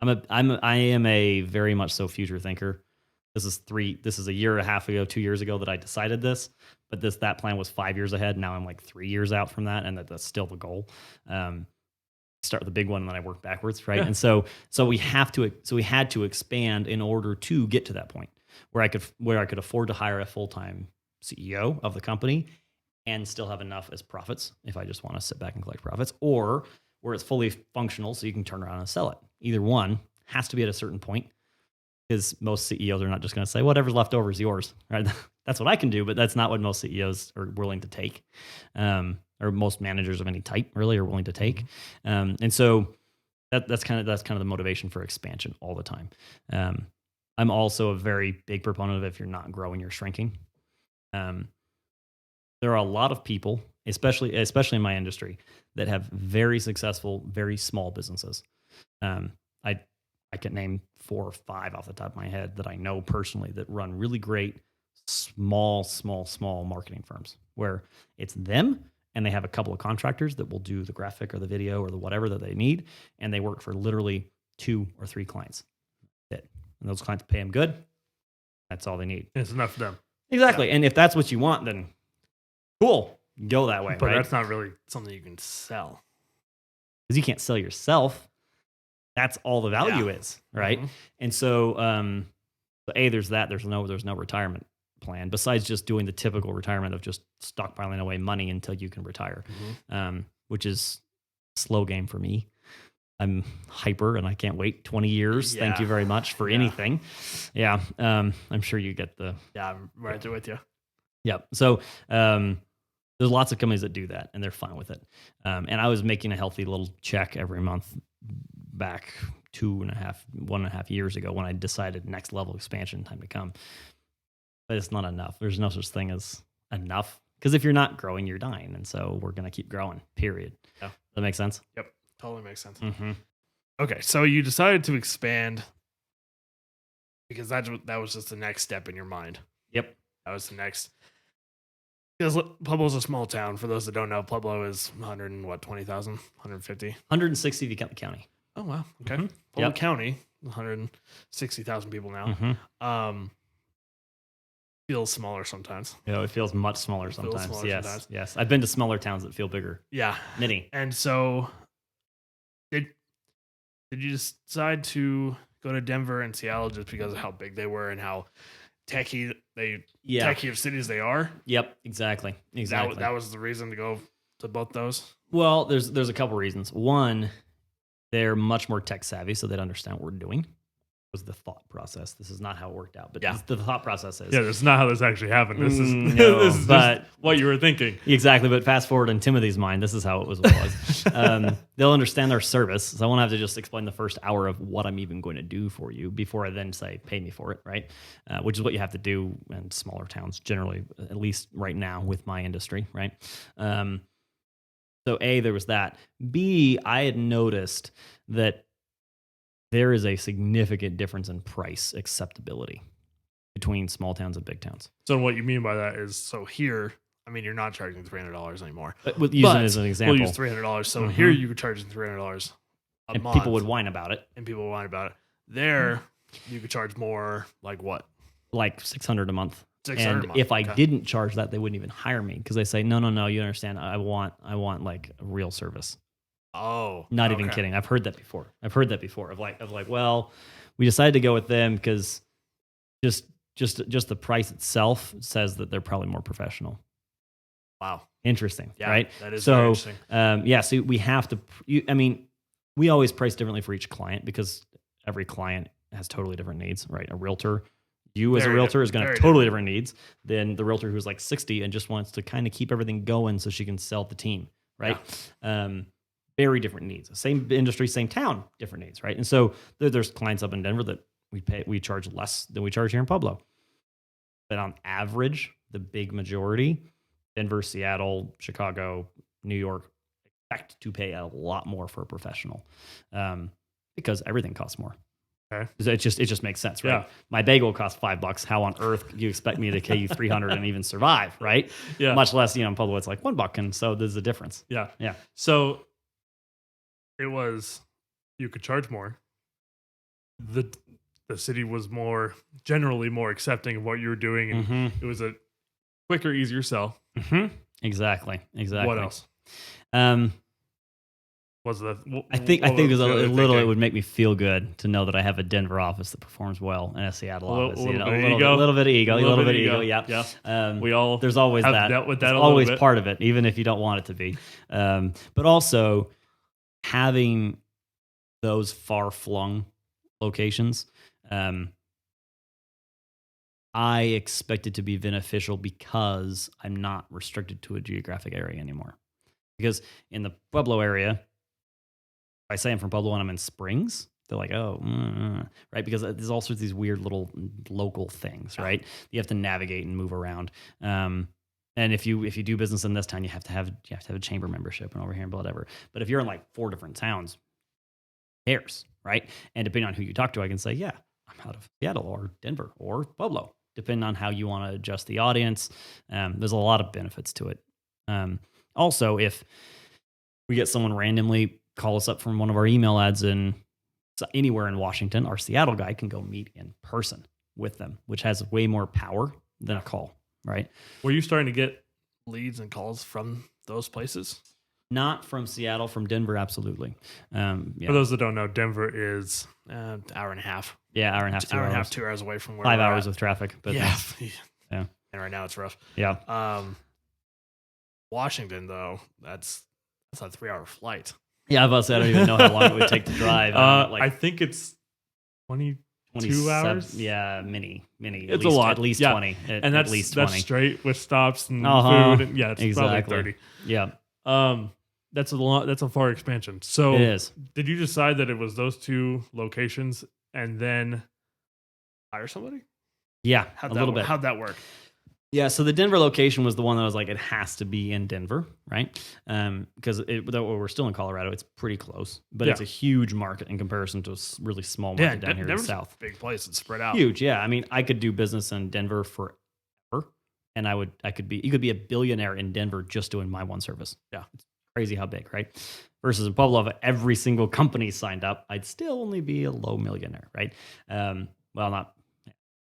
I am a very much so future thinker. This is a year and a half ago, 2 years ago that I decided this, but that plan was 5 years ahead. Now I'm like 3 years out from that, and that's still the goal. Start with the big one, and then I work backwards, right? Yeah. And so we had to expand in order to get to that point where I could afford to hire a full-time CEO of the company and still have enough as profits if I just want to sit back and collect profits, or where it's fully functional so you can turn around and sell it. Either one has to be at a certain point, because most CEOs are not just going to say whatever's left over is yours, right? That's what I can do, but that's not what most CEOs are willing to take, or most managers of any type really are willing to take. And so that's kind of the motivation for expansion all the time. I'm also a very big proponent of, if you're not growing, you're shrinking. There are a lot of people, especially in my industry, that have very successful, very small businesses. I can name 4 or 5 off the top of my head that I know personally that run really great small marketing firms, where it's them and they have a couple of contractors that will do the graphic or the video or the whatever that they need, and they work for literally 2 or 3 clients. And those clients pay them good. That's all they need. It's enough for them. Exactly. Yeah. And if that's what you want, then cool. go that way, But right? that's not really something you can sell. Because you can't sell yourself. That's all the value is, right? Mhm. And so, there's that. There's no retirement plan besides just doing the typical retirement of just stockpiling away money until you can retire, which is a slow game for me. I'm hyper and I can't wait 20 years. Thank you very much for anything. Yeah. I'm sure you get the. Yeah, I'm right there with you. Yep. So there's lots of companies that do that and they're fine with it. And I was making a healthy little check every month back 1.5 years ago when I decided next level expansion, time to come. But it's not enough. There's no such thing as enough. Because if you're not growing, you're dying. And so we're going to keep growing, period. Yeah. That makes sense? Yep. Totally makes sense. Mm-hmm. Okay, so you decided to expand because that was just the next step in your mind. Yep. That was the next. Because Pueblo's a small town. For those that don't know, Pueblo is 120,000, 150. 160 if you count the county. Oh wow. Okay. Mm-hmm. Pueblo County, 160,000 people now. Mm-hmm. Feels smaller sometimes. It feels much smaller sometimes. Smaller yes. sometimes. Yes. I've been to smaller towns that feel bigger. Yeah. Many. And so did you decide to go to Denver and Seattle just because of how big they were and how techy of cities they are? Yep, exactly. That was the reason to go to both those? Well, there's a couple reasons. One, they're much more tech savvy, so they'd understand what we're doing. Was the thought process. This is not how it worked out, but the thought process is. Yeah, that's not how this actually happened. This is, no, this is just what you were thinking. Exactly, but fast forward in Timothy's mind, this is how it was. They'll understand our service, so I won't have to just explain the first hour of what I'm even going to do for you before I then say, pay me for it, right? Which is what you have to do in smaller towns generally, at least right now with my industry, right? So A, there was that. B, I had noticed that there is a significant difference in price acceptability between small towns and big towns. So what you mean by that is, so here, I mean, you're not charging $300 anymore. But using it as an example. We'll use $300. So here you could charge $300 a and month. people would whine about it. There, you could charge more, like what? Like $600 a month. $600 a month. If I didn't charge that, they wouldn't even hire me because they say, no, you understand. I want like a real service. Oh, not even kidding. I've heard that before. Of like, well, we decided to go with them because just the price itself says that they're probably more professional. Wow, interesting, yeah, right? That is very interesting. So we have to. We always price differently for each client because every client has totally different needs, right? A realtor. You as a realtor is going to have totally different needs than the realtor who's like 60 and just wants to kind of keep everything going so she can sell the team, right? Yeah. Very different needs. Same industry, same town, different needs, right? And so there's clients up in Denver that we charge less than we charge here in Pueblo. But on average, the big majority, Denver, Seattle, Chicago, New York, expect to pay a lot more for a professional because everything costs more. Okay. It just makes sense, right? Yeah. My bagel costs $5. How on earth do you expect me to pay you $300 and even survive, right? Yeah. Much less, in Pueblo, it's like $1, and so there's a difference. Yeah. Yeah. So it was, you could charge more. The city was generally more accepting of what you were doing, and it was a quicker, easier sell. Mm-hmm. Exactly. What else? I think it would make me feel good to know that I have a Denver office that performs well and a Seattle office. A little bit of ego. Yeah. There's always that. Dealt with that. It's always part of it, even if you don't want it to be. But also having those far-flung locations, I expect it to be beneficial because I'm not restricted to a geographic area anymore. Because in the Pueblo area, I say I'm from Pueblo and I'm in Springs, they're like, right? Because there's all sorts of these weird little local things, right? You have to navigate and move around. And if you do business in this town, you have to have a chamber membership and over here and whatever. But if you're in like 4 different towns, who cares, right? And depending on who you talk to, I can say, yeah, I'm out of Seattle or Denver or Pueblo, depending on how you want to adjust the audience. There's a lot of benefits to it. Also, if we get someone randomly call us up from one of our email ads in anywhere in Washington, our Seattle guy can go meet in person with them, which has way more power than a call, right? Were you starting to get leads and calls from those places? Not from Seattle, from Denver, absolutely. For those that don't know, Denver is an hour and a half. Yeah, hour and a half, 2 hour hours. and a half, 2 hours away from where 5 we're hours at. with traffic. But Yeah. Yeah. And right now it's rough. Yeah. Washington, though, that's a 3-hour flight. Yeah, I was about to say, I don't even know how long it would take to drive. I think it's 22 hours. Yeah, mini. It's a lot. At least Yeah. 20. And at least 20. That's straight with stops and Uh-huh. food. And it's Exactly. probably 30. Yeah, That's a lot. That's a far expansion. So it is. did you decide that it was those two locations and then hire somebody? Yeah, a little bit. How'd that work? Yeah, so the Denver location was the one that was like, it has to be in Denver, right? Because though we're still in Colorado, it's pretty close, but it's a huge market in comparison to a really small market down here in the south. Big place. It's spread out. Huge, yeah. I mean, I could do business in Denver forever, and you could be a billionaire in Denver just doing my one service. Yeah, it's crazy how big, right? Versus in Pueblo, if every single company signed up, I'd still only be a low millionaire, right? Well, not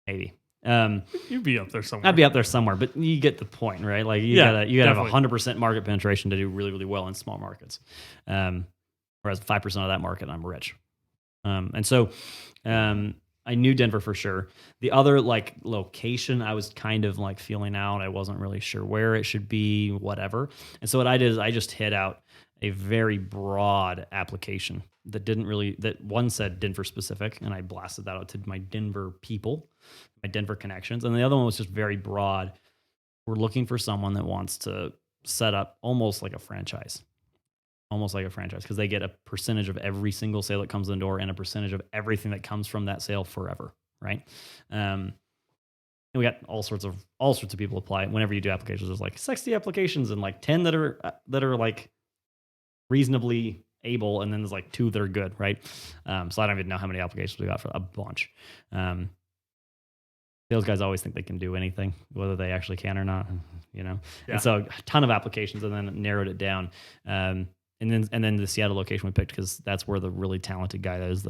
maybe. You'd be up there somewhere. I'd be up there somewhere, but you get the point, right? Like you gotta have 100% market penetration to do really, really well in small markets. Whereas 5% of that market, I'm rich. And so I knew Denver for sure. The other like location, I was kind of like feeling out. I wasn't really sure where it should be, whatever. And so what I did is I just hit out a very broad application that one said Denver specific, and I blasted that out to my Denver people, my Denver connections. And the other one was just very broad. We're looking for someone that wants to set up almost like a franchise because they get a percentage of every single sale that comes in the door and a percentage of everything that comes from that sale forever. Right. And we got all sorts of people apply. Whenever you do applications, there's like 60 applications and like 10 that are like reasonably able, and then there's like 2 that are good, right? So I don't even know how many applications we got for a bunch. Sales guys always think they can do anything, whether they actually can or not, you know. Yeah. And so a ton of applications, and then narrowed it down. And then the Seattle location we picked because that's where the really talented guy is.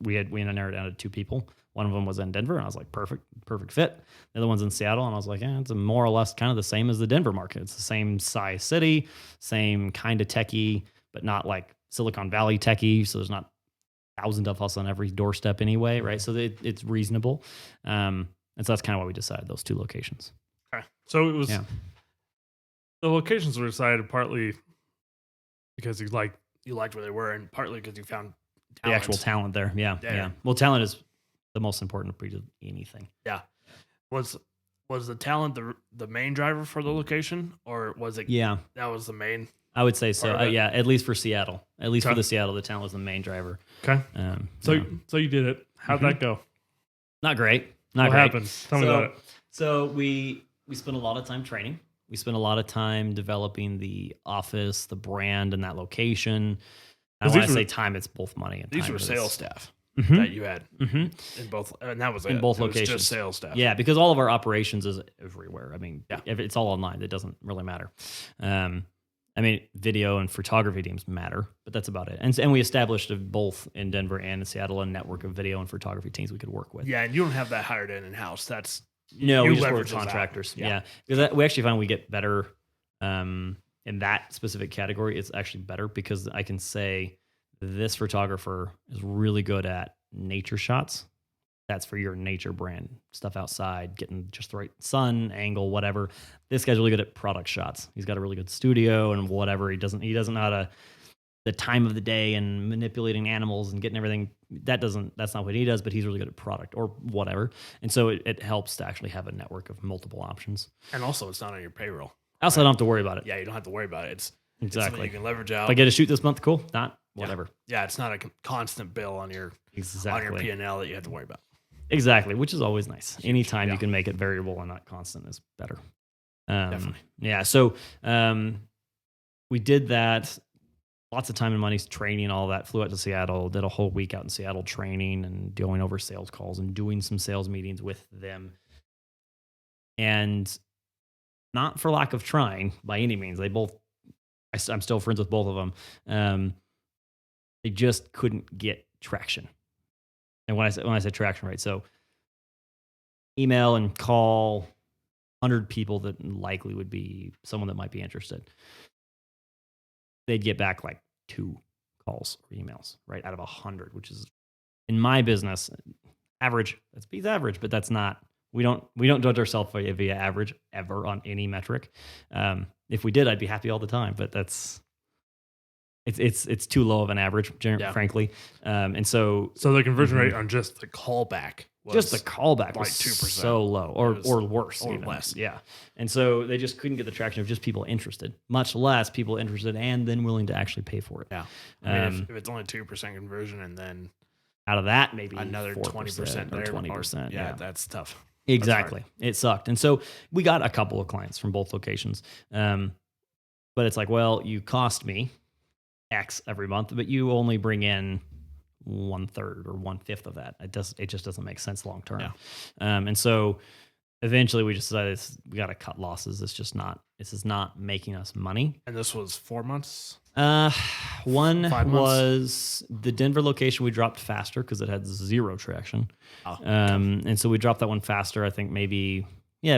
We narrowed it down to 2 people. One of them was in Denver, and I was like, perfect fit. The other one's in Seattle, and I was like, it's more or less kind of the same as the Denver market. It's the same size city, same kind of techie, but not like Silicon Valley techie. So there's not thousands of us on every doorstep anyway, right? So it's reasonable. And so that's kind of why we decided those 2 locations. Okay. So it was the locations were decided partly because you liked where they were, and partly because you found talent. The actual talent there. Yeah. Well, talent is the most important to anything. Yeah. Was the talent the main driver for the location, or was it? Yeah, that was the main. I would say so. Yeah, at least for Seattle. At least for the Seattle, the talent was the main driver. Okay. So you did it. How'd that go? Not great. What happened? Tell me about it. So we spent a lot of time training. We spent a lot of time developing the office, the brand, and that location. I want to say time. It's both money and time. These were sales staff that you had in both, and that was in both locations. Just sales staff. Yeah, because all of our operations is everywhere. I mean, if it's all online, it doesn't really matter. I mean, video and photography teams matter, but that's about it. And we established both in Denver and in Seattle a network of video and photography teams we could work with. Yeah, and you don't have that hired in-house. We just work with contractors. Yeah. Because we actually find we get better in that specific category. It's actually better because I can say this photographer is really good at nature shots. That's for your nature brand stuff outside, getting just the right sun angle, whatever. This guy's really good at product shots. He's got a really good studio and whatever. He doesn't know how to the time of the day and manipulating animals and getting everything. That's not what he does, but he's really good at product or whatever. And so it helps to actually have a network of multiple options. And also it's not on your payroll. Also, I don't have to worry about it. Yeah, you don't have to worry about it. It's exactly you can leverage out. If I get a shoot this month, cool. Not whatever. Yeah, it's not a constant bill on your P&L that you have to worry about. Exactly, which is always nice. Anytime you can make it variable and not constant is better. Definitely. Yeah, so we did that. Lots of time and money training, all that. Flew out to Seattle, did a whole week out in Seattle training and going over sales calls and doing some sales meetings with them. And not for lack of trying by any means. I'm still friends with both of them. They just couldn't get traction. And when I say traction, right? So email and call, 100 people that likely would be someone that might be interested. They'd get back like 2 calls or emails, right, out of 100, which is in my business average. That's beats average, but that's not. We don't judge ourselves via average ever on any metric. If we did, I'd be happy all the time. But it's too low of an average, frankly. And so the conversion rate on just the callback. Just the callback like was 2%. so low, or worse, or even. less. Yeah, and so they just couldn't get the traction of just people interested, much less people interested and then willing to actually pay for it. Yeah, I mean, if it's only 2% conversion, and then out of that maybe another 20% or 20%. Yeah, that's tough. Exactly, it sucked, and so we got a couple of clients from both locations, but it's like, well, you cost me X every month, but you only bring in 1/3 or 1/5 of that. It just doesn't make sense long term. Yeah. And so eventually we just decided we got to cut losses. This is not making us money. And this was 4 months. One 5 months? was the Denver location. We dropped faster because it had 0 traction. Oh, And so we dropped that one faster. I think maybe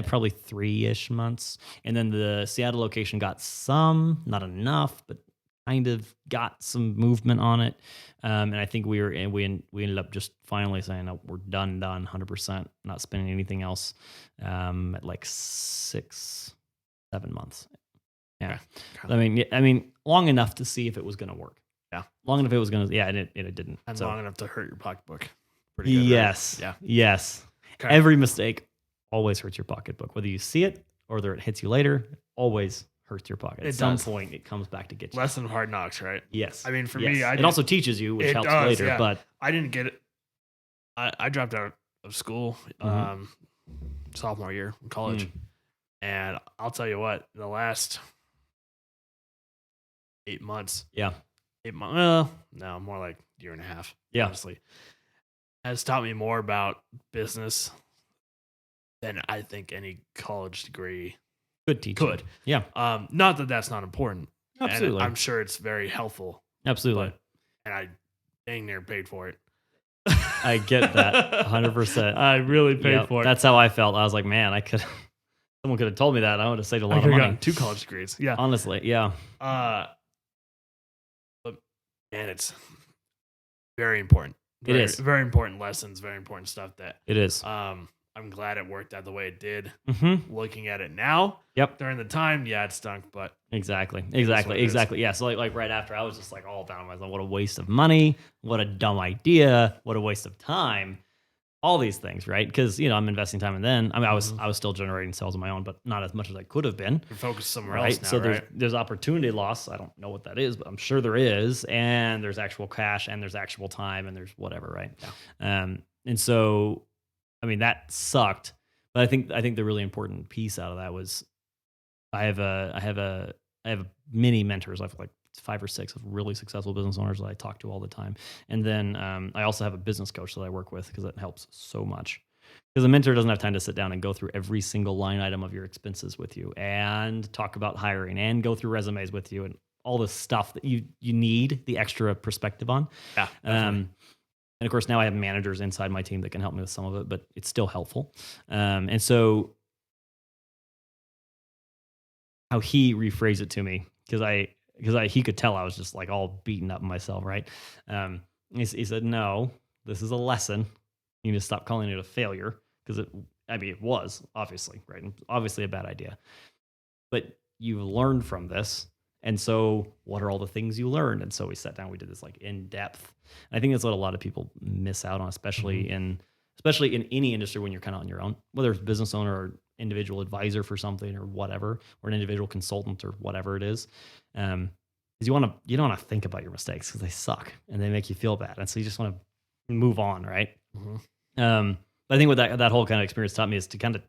probably 3-ish months. And then the Seattle location got some, not enough, but kind of got some movement on it. And I think we ended up just finally saying, no, we're done 100%, not spending anything else at like 6-7 months. Yeah. Okay. I mean, long enough to see if it was going to work. Yeah. Long enough it was going to, and it didn't. And so, long enough to hurt your pocketbook. Pretty good, yes. Right? Yeah. Yes. Okay. Every mistake always hurts your pocketbook. Whether you see it or whether it hits you later, it always hurts your pocket. At some point, it comes back to get you. Lesson of hard knocks, right? Yes. I mean, for Yes. me, it also teaches you, which helps later. Yeah. But I didn't get it. I dropped out of school sophomore year in college. And I'll tell you what, the last 8 months. Yeah. 8 months. Well, no, more like a year and a half. Yeah. Honestly, has taught me more about business than I think any college degree good teacher. could. Yeah. Not that that's not important. Absolutely. And I'm sure it's very helpful. Absolutely. And I dang near paid for it. I get that 100%. I really paid for it. That's how I felt. I was like, man, someone could have told me that. I would have saved a lot of money. Gotten 2 college degrees. Yeah. Honestly. Yeah. But man, it's very important. It is. Very important lessons, very important stuff that It is. I'm glad it worked out the way it did. Mm-hmm. Looking at it now. Yep. During the time, yeah, it stunk, but Exactly. Yeah. So like right after, I was just like all down on myself. What a waste of money. What a dumb idea. What a waste of time. All these things, right? Because I'm investing time, and then I was still generating sales on my own, but not as much as I could have been. you're focused somewhere Right. else now, So right? there's opportunity loss. I don't know what that is, but I'm sure there is. And there's actual cash, and there's actual time, and there's whatever, right? Yeah. And so, I mean, that sucked. But I think the really important piece out of that was I have many mentors. I have like 5 or 6 of really successful business owners that I talk to all the time. And then I also have a business coach that I work with because it helps so much. Because a mentor doesn't have time to sit down and go through every single line item of your expenses with you and talk about hiring and go through resumes with you and all this stuff that you need the extra perspective on. Yeah. And of course, now I have managers inside my team that can help me with some of it, but it's still helpful. And so how he rephrased it to me, because he could tell I was just like all beaten up myself, right? He said, no, this is a lesson. You need to stop calling it a failure, because it was obviously, right? Obviously a bad idea. But you've learned from this. And so what are all the things you learned? And so we sat down, we did this like in depth. And I think that's what a lot of people miss out on, especially in any industry when you're kind of on your own, whether it's business owner or individual advisor for something or whatever, or an individual consultant or whatever it is. Because you don't want to think about your mistakes because they suck and they make you feel bad. And so you just want to move on, right? Mm-hmm. But I think what that whole kind of experience taught me is to kind of,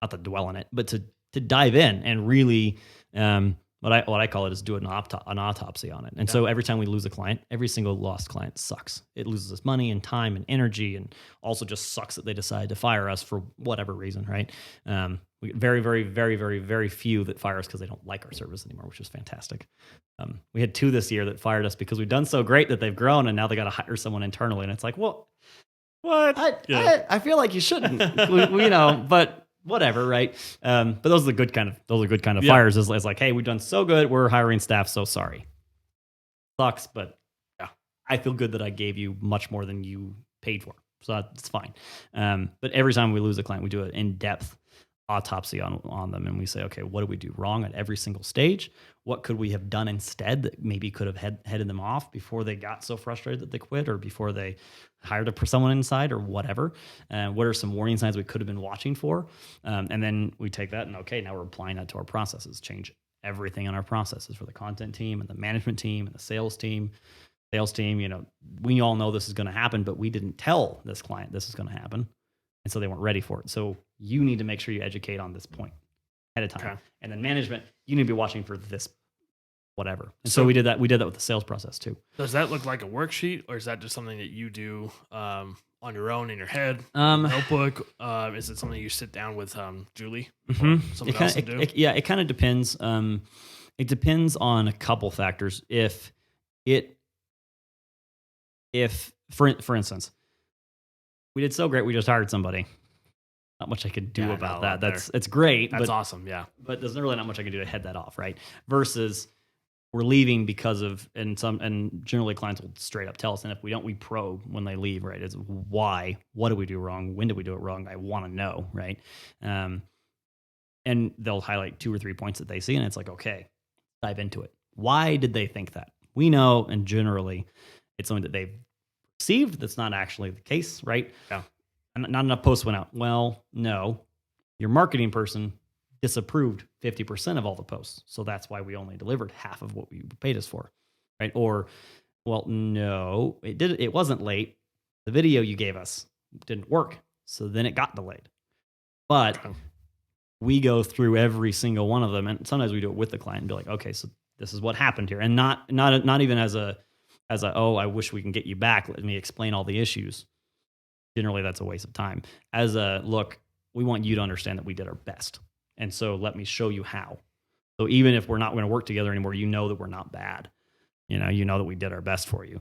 not to dwell on it, but to dive in and really, what I call it is do an autopsy on it. And so every time we lose a client, every single lost client sucks. It loses us money and time and energy, and also just sucks that they decide to fire us for whatever reason, right? We get very, very, very, very, very few that fire us because they don't like our service anymore, which is fantastic. We had 2 this year that fired us because we've done so great that they've grown, and now they got to hire someone internally. And it's like, well, What? I feel like you shouldn't, but whatever, right? But those are the good kind of Yeah. fires. Is like, hey, we've done so good. We're hiring staff. So sorry. Sucks, but Yeah. I feel good that I gave you much more than you paid for. So that's fine. But every time we lose a client, we do an in-depth autopsy on them, and we say, okay, what did we do wrong at every single stage? What could we have done instead that maybe could have headed them off before they got so frustrated that they quit, or before they hired someone inside, or whatever? What are some warning signs we could have been watching for? And then we take that and, okay, now we're applying that to our processes, change everything in our processes for the content team and the management team and the sales team. We all know this is going to happen, but we didn't tell this client this is going to happen. And so they weren't ready for it. So you need to make sure you educate on this point ahead of time. Okay. And then management, you need to be watching for this, whatever. And so we did that. We did that with the sales process too. Does that look like a worksheet, or is that just something that you do on your own in your head, notebook? Is it something you sit down with Julie? Someone else to do? It kind of depends. It depends on a couple factors. If for instance, we did so great, we just hired somebody. Not much I could do about that. It's great. That's awesome, yeah. But there's really not much I can do to head that off, right? Versus we're leaving because of, and generally clients will straight up tell us, and if we don't, we probe when they leave, right? It's why, what did we do wrong? When did we do it wrong? I want to know, right? And they'll highlight 2 or 3 points that they see, and it's like, okay, dive into it. Why did they think that? We know, and generally it's something that they've received that's not actually the case, right? Yeah. And not enough posts went out. Well, no, your marketing person disapproved 50% of all the posts. So that's why we only delivered half of what you paid us for, right? Or, well, no, it wasn't late. The video you gave us didn't work. So then it got delayed. But we go through every single one of them. And sometimes we do it with the client and be like, okay, so this is what happened here. And not even as a, oh, I wish we can get you back. Let me explain all the issues. Generally, that's a waste of time. As a, look, we want you to understand that we did our best. And so let me show you how. So even if we're not going to work together anymore, you know that we're not bad. You know that we did our best for you.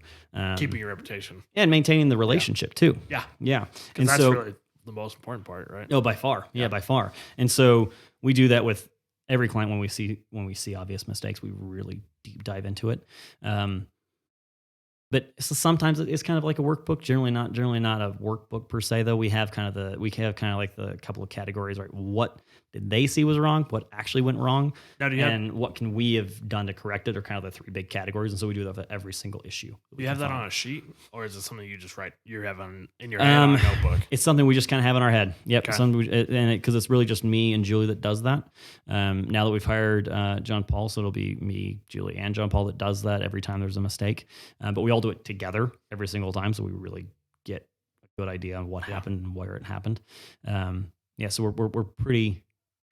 Keeping your reputation. And maintaining the relationship too. Yeah. Yeah. And that's really the most important part, right? Oh, by far. Yeah, by far. And so we do that with every client when we see obvious mistakes. We really deep dive into it. But sometimes it's kind of like a workbook. Generally not a workbook per se, though. We have kind of like the couple of categories, right? What did they see was wrong? What actually went wrong? What can we have done to correct it? Are kind of the 3 big categories. And so we do that for every single issue. Do you have that on a sheet, or is it something you just write? You have in your head on a notebook. It's something we just kind of have in our head. Yep. Okay. Because it's really just me and Julie that does that. Now that we've hired John Paul, so it'll be me, Julie, and John Paul that does that every time there's a mistake. But we all do it together every single time, so we really get a good idea on what happened and where it happened. So we're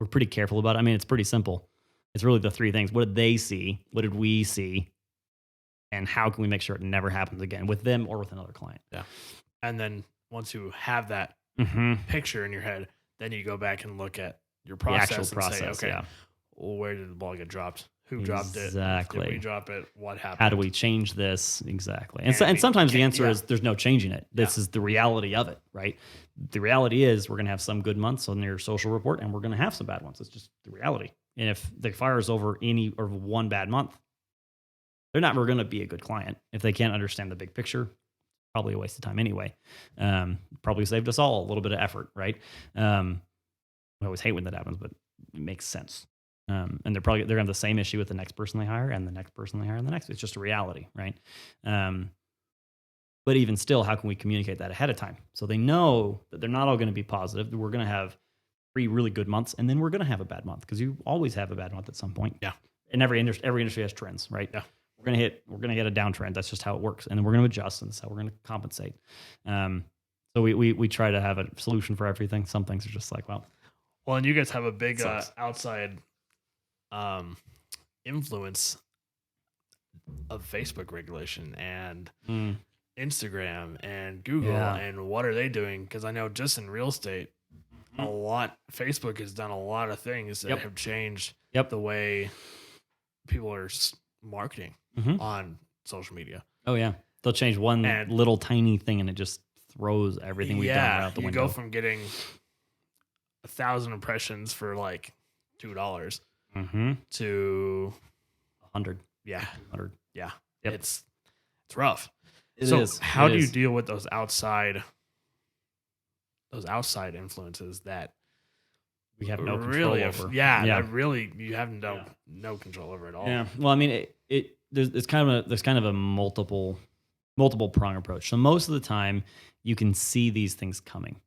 pretty careful about it. I mean, it's pretty simple. It's really the 3 things. What did they see? What did we see? And how can we make sure it never happens again with them or with another client? Yeah. And then once you have that picture in your head, then you go back and look at your process, the actual process, say, okay, well, where did the ball get dropped? Who dropped it? Exactly. Did we drop it? What happened? How do we change this? Exactly. And sometimes the answer is there's no changing it. This is the reality of it, right? The reality is we're going to have some good months on your social report, and we're going to have some bad ones. It's just the reality. And if the fire's over any or one bad month, they're not going to be a good client. If they can't understand the big picture, probably a waste of time anyway. Probably saved us all a little bit of effort, right? I always hate when that happens, but it makes sense. And they're going to have the same issue with the next person they hire and the next person they hire and the next. It's just a reality, right? But even still, how can we communicate that ahead of time so they know that they're not all going to be positive? We're going to have 3 really good months, and then we're going to have a bad month because you always have a bad month at some point. Yeah. And every industry has trends, right? Yeah. We're going to hit a downtrend. That's just how it works, and then we're going to adjust, and that's how we're going to compensate. So we try to have a solution for everything. Some things are just like, well, and you guys have a big outside influence of Facebook regulation and Instagram and Google and what are they doing? Because I know just in real estate, Facebook has done a lot of things that have changed the way people are marketing on social media. Oh yeah, they'll change one little tiny thing and it just throws everything we've done out the window. You go from getting 1,000 impressions for like $2 to 100. Yeah. 100. Yeah. Yep. It's rough. It so is. how It do you is. deal with those outside influences that We have no control really over? that really you have no control over at all. Yeah. Well, I mean, there's kind of a multiple prong approach. So most of the time, you can see these things coming.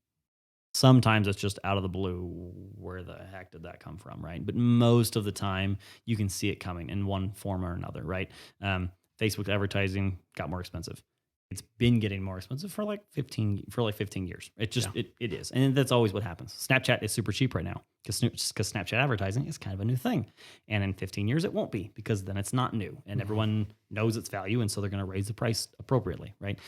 Sometimes it's just out of the blue. Where the heck did that come from, right? But most of the time, you can see it coming in one form or another, right? Facebook advertising got more expensive. It's been getting more expensive for like 15 years. It just it is, and that's always what happens. Snapchat is super cheap right now because Snapchat advertising is kind of a new thing, and in 15 years it won't be because then it's not new, and everyone knows its value, and so they're going to raise the price appropriately, right?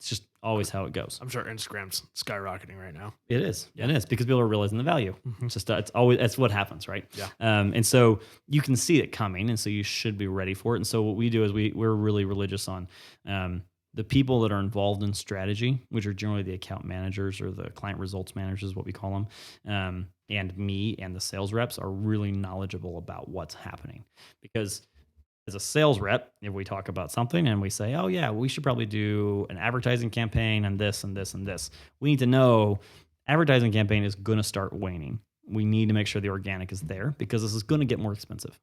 It's just always how it goes. I'm sure Instagram's skyrocketing right now. It is. It is because people are realizing the value. It's just that's what happens, right? Yeah. And so you can see it coming, and so you should be ready for it. And so what we do is we're really religious on the people that are involved in strategy, which are generally the account managers or the client results managers, is what we call them. And me and the sales reps are really knowledgeable about what's happening because as a sales rep, if we talk about something and we say, oh yeah, we should probably do an advertising campaign and this and this and this, we need to know advertising campaign is going to start waning. We need to make sure the organic is there because this is going to get more expensive.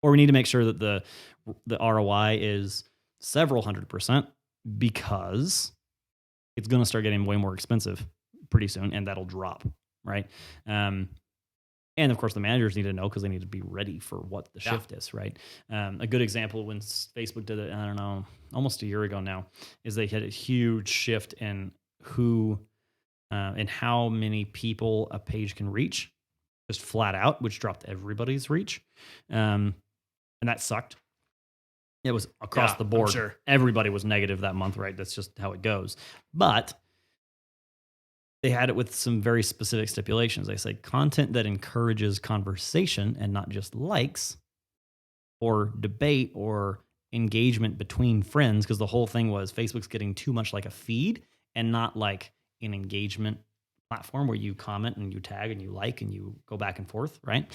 Or we need to make sure that the ROI is several 100% because it's going to start getting way more expensive pretty soon and that'll drop, right? And of course, the managers need to know because they need to be ready for what the shift is, right? A good example when Facebook did it, I don't know, almost a year ago now, is they had a huge shift in who and how many people a page can reach, just flat out, which dropped everybody's reach. And that sucked. It was across the board. Sure. Everybody was negative that month, right? That's just how it goes. But they had it with some very specific stipulations. They said content that encourages conversation and not just likes or debate or engagement between friends, because the whole thing was Facebook's getting too much like a feed and not like an engagement platform where you comment and you tag and you like and you go back and forth, right?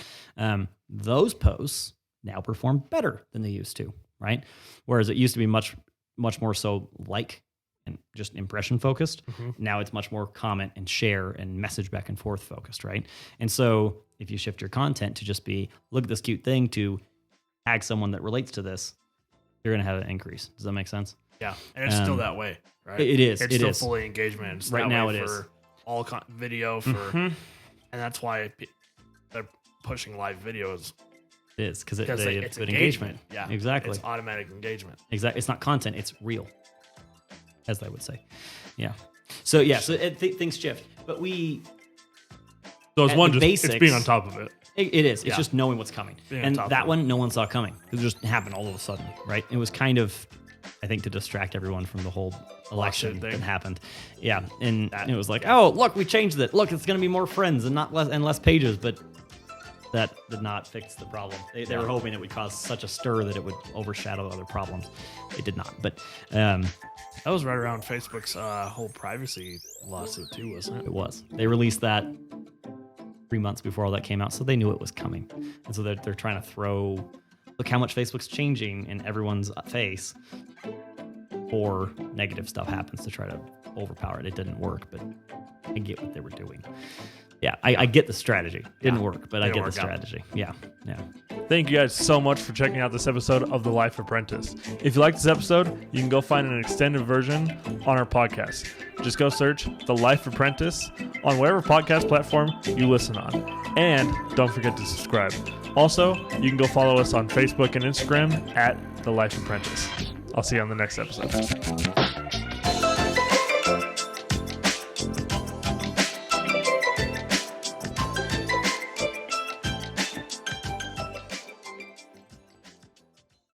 Those posts now perform better than they used to, right? Whereas it used to be much more so like and just impression focused. Now it's much more comment and share and message back and forth focused, right? And so if you shift your content to just be, look at this cute thing, to tag someone that relates to this, you're going to have an increase. Does that make sense? Yeah. And it's still that way, right? It is. It's still fully engagement. It's right that now way it for is. all video for, and that's why they're pushing live videos. It is because it's engagement. Yeah, exactly. It's automatic engagement. Exactly. It's not content. It's real, as they would say. Yeah. So things shift, but So it's one just basics, it's being on top of it. It is. It's just knowing what's coming, Being and on top that of one no one saw coming. It just happened all of a sudden, right? It was kind of, I think, to distract everyone from the whole election that happened. Yeah, and it was like, oh, look, we changed it. Look, it's going to be more friends and not less pages, but that did not fix the problem. They were hoping it would cause such a stir that it would overshadow other problems. It did not. But that was right around Facebook's whole privacy lawsuit too, wasn't it? It was. They released that 3 months before all that came out, so they knew it was coming. And so they're trying to throw, look how much Facebook's changing in everyone's face, or negative stuff happens to try to overpower it. It didn't work, but I get what they were doing. Yeah, I get the strategy. Didn't work, but I get the strategy. Yeah. Thank you guys so much for checking out this episode of The Life Apprentice. If you like this episode, you can go find an extended version on our podcast. Just go search The Life Apprentice on whatever podcast platform you listen on. And don't forget to subscribe. Also, you can go follow us on Facebook and Instagram at The Life Apprentice. I'll see you on the next episode.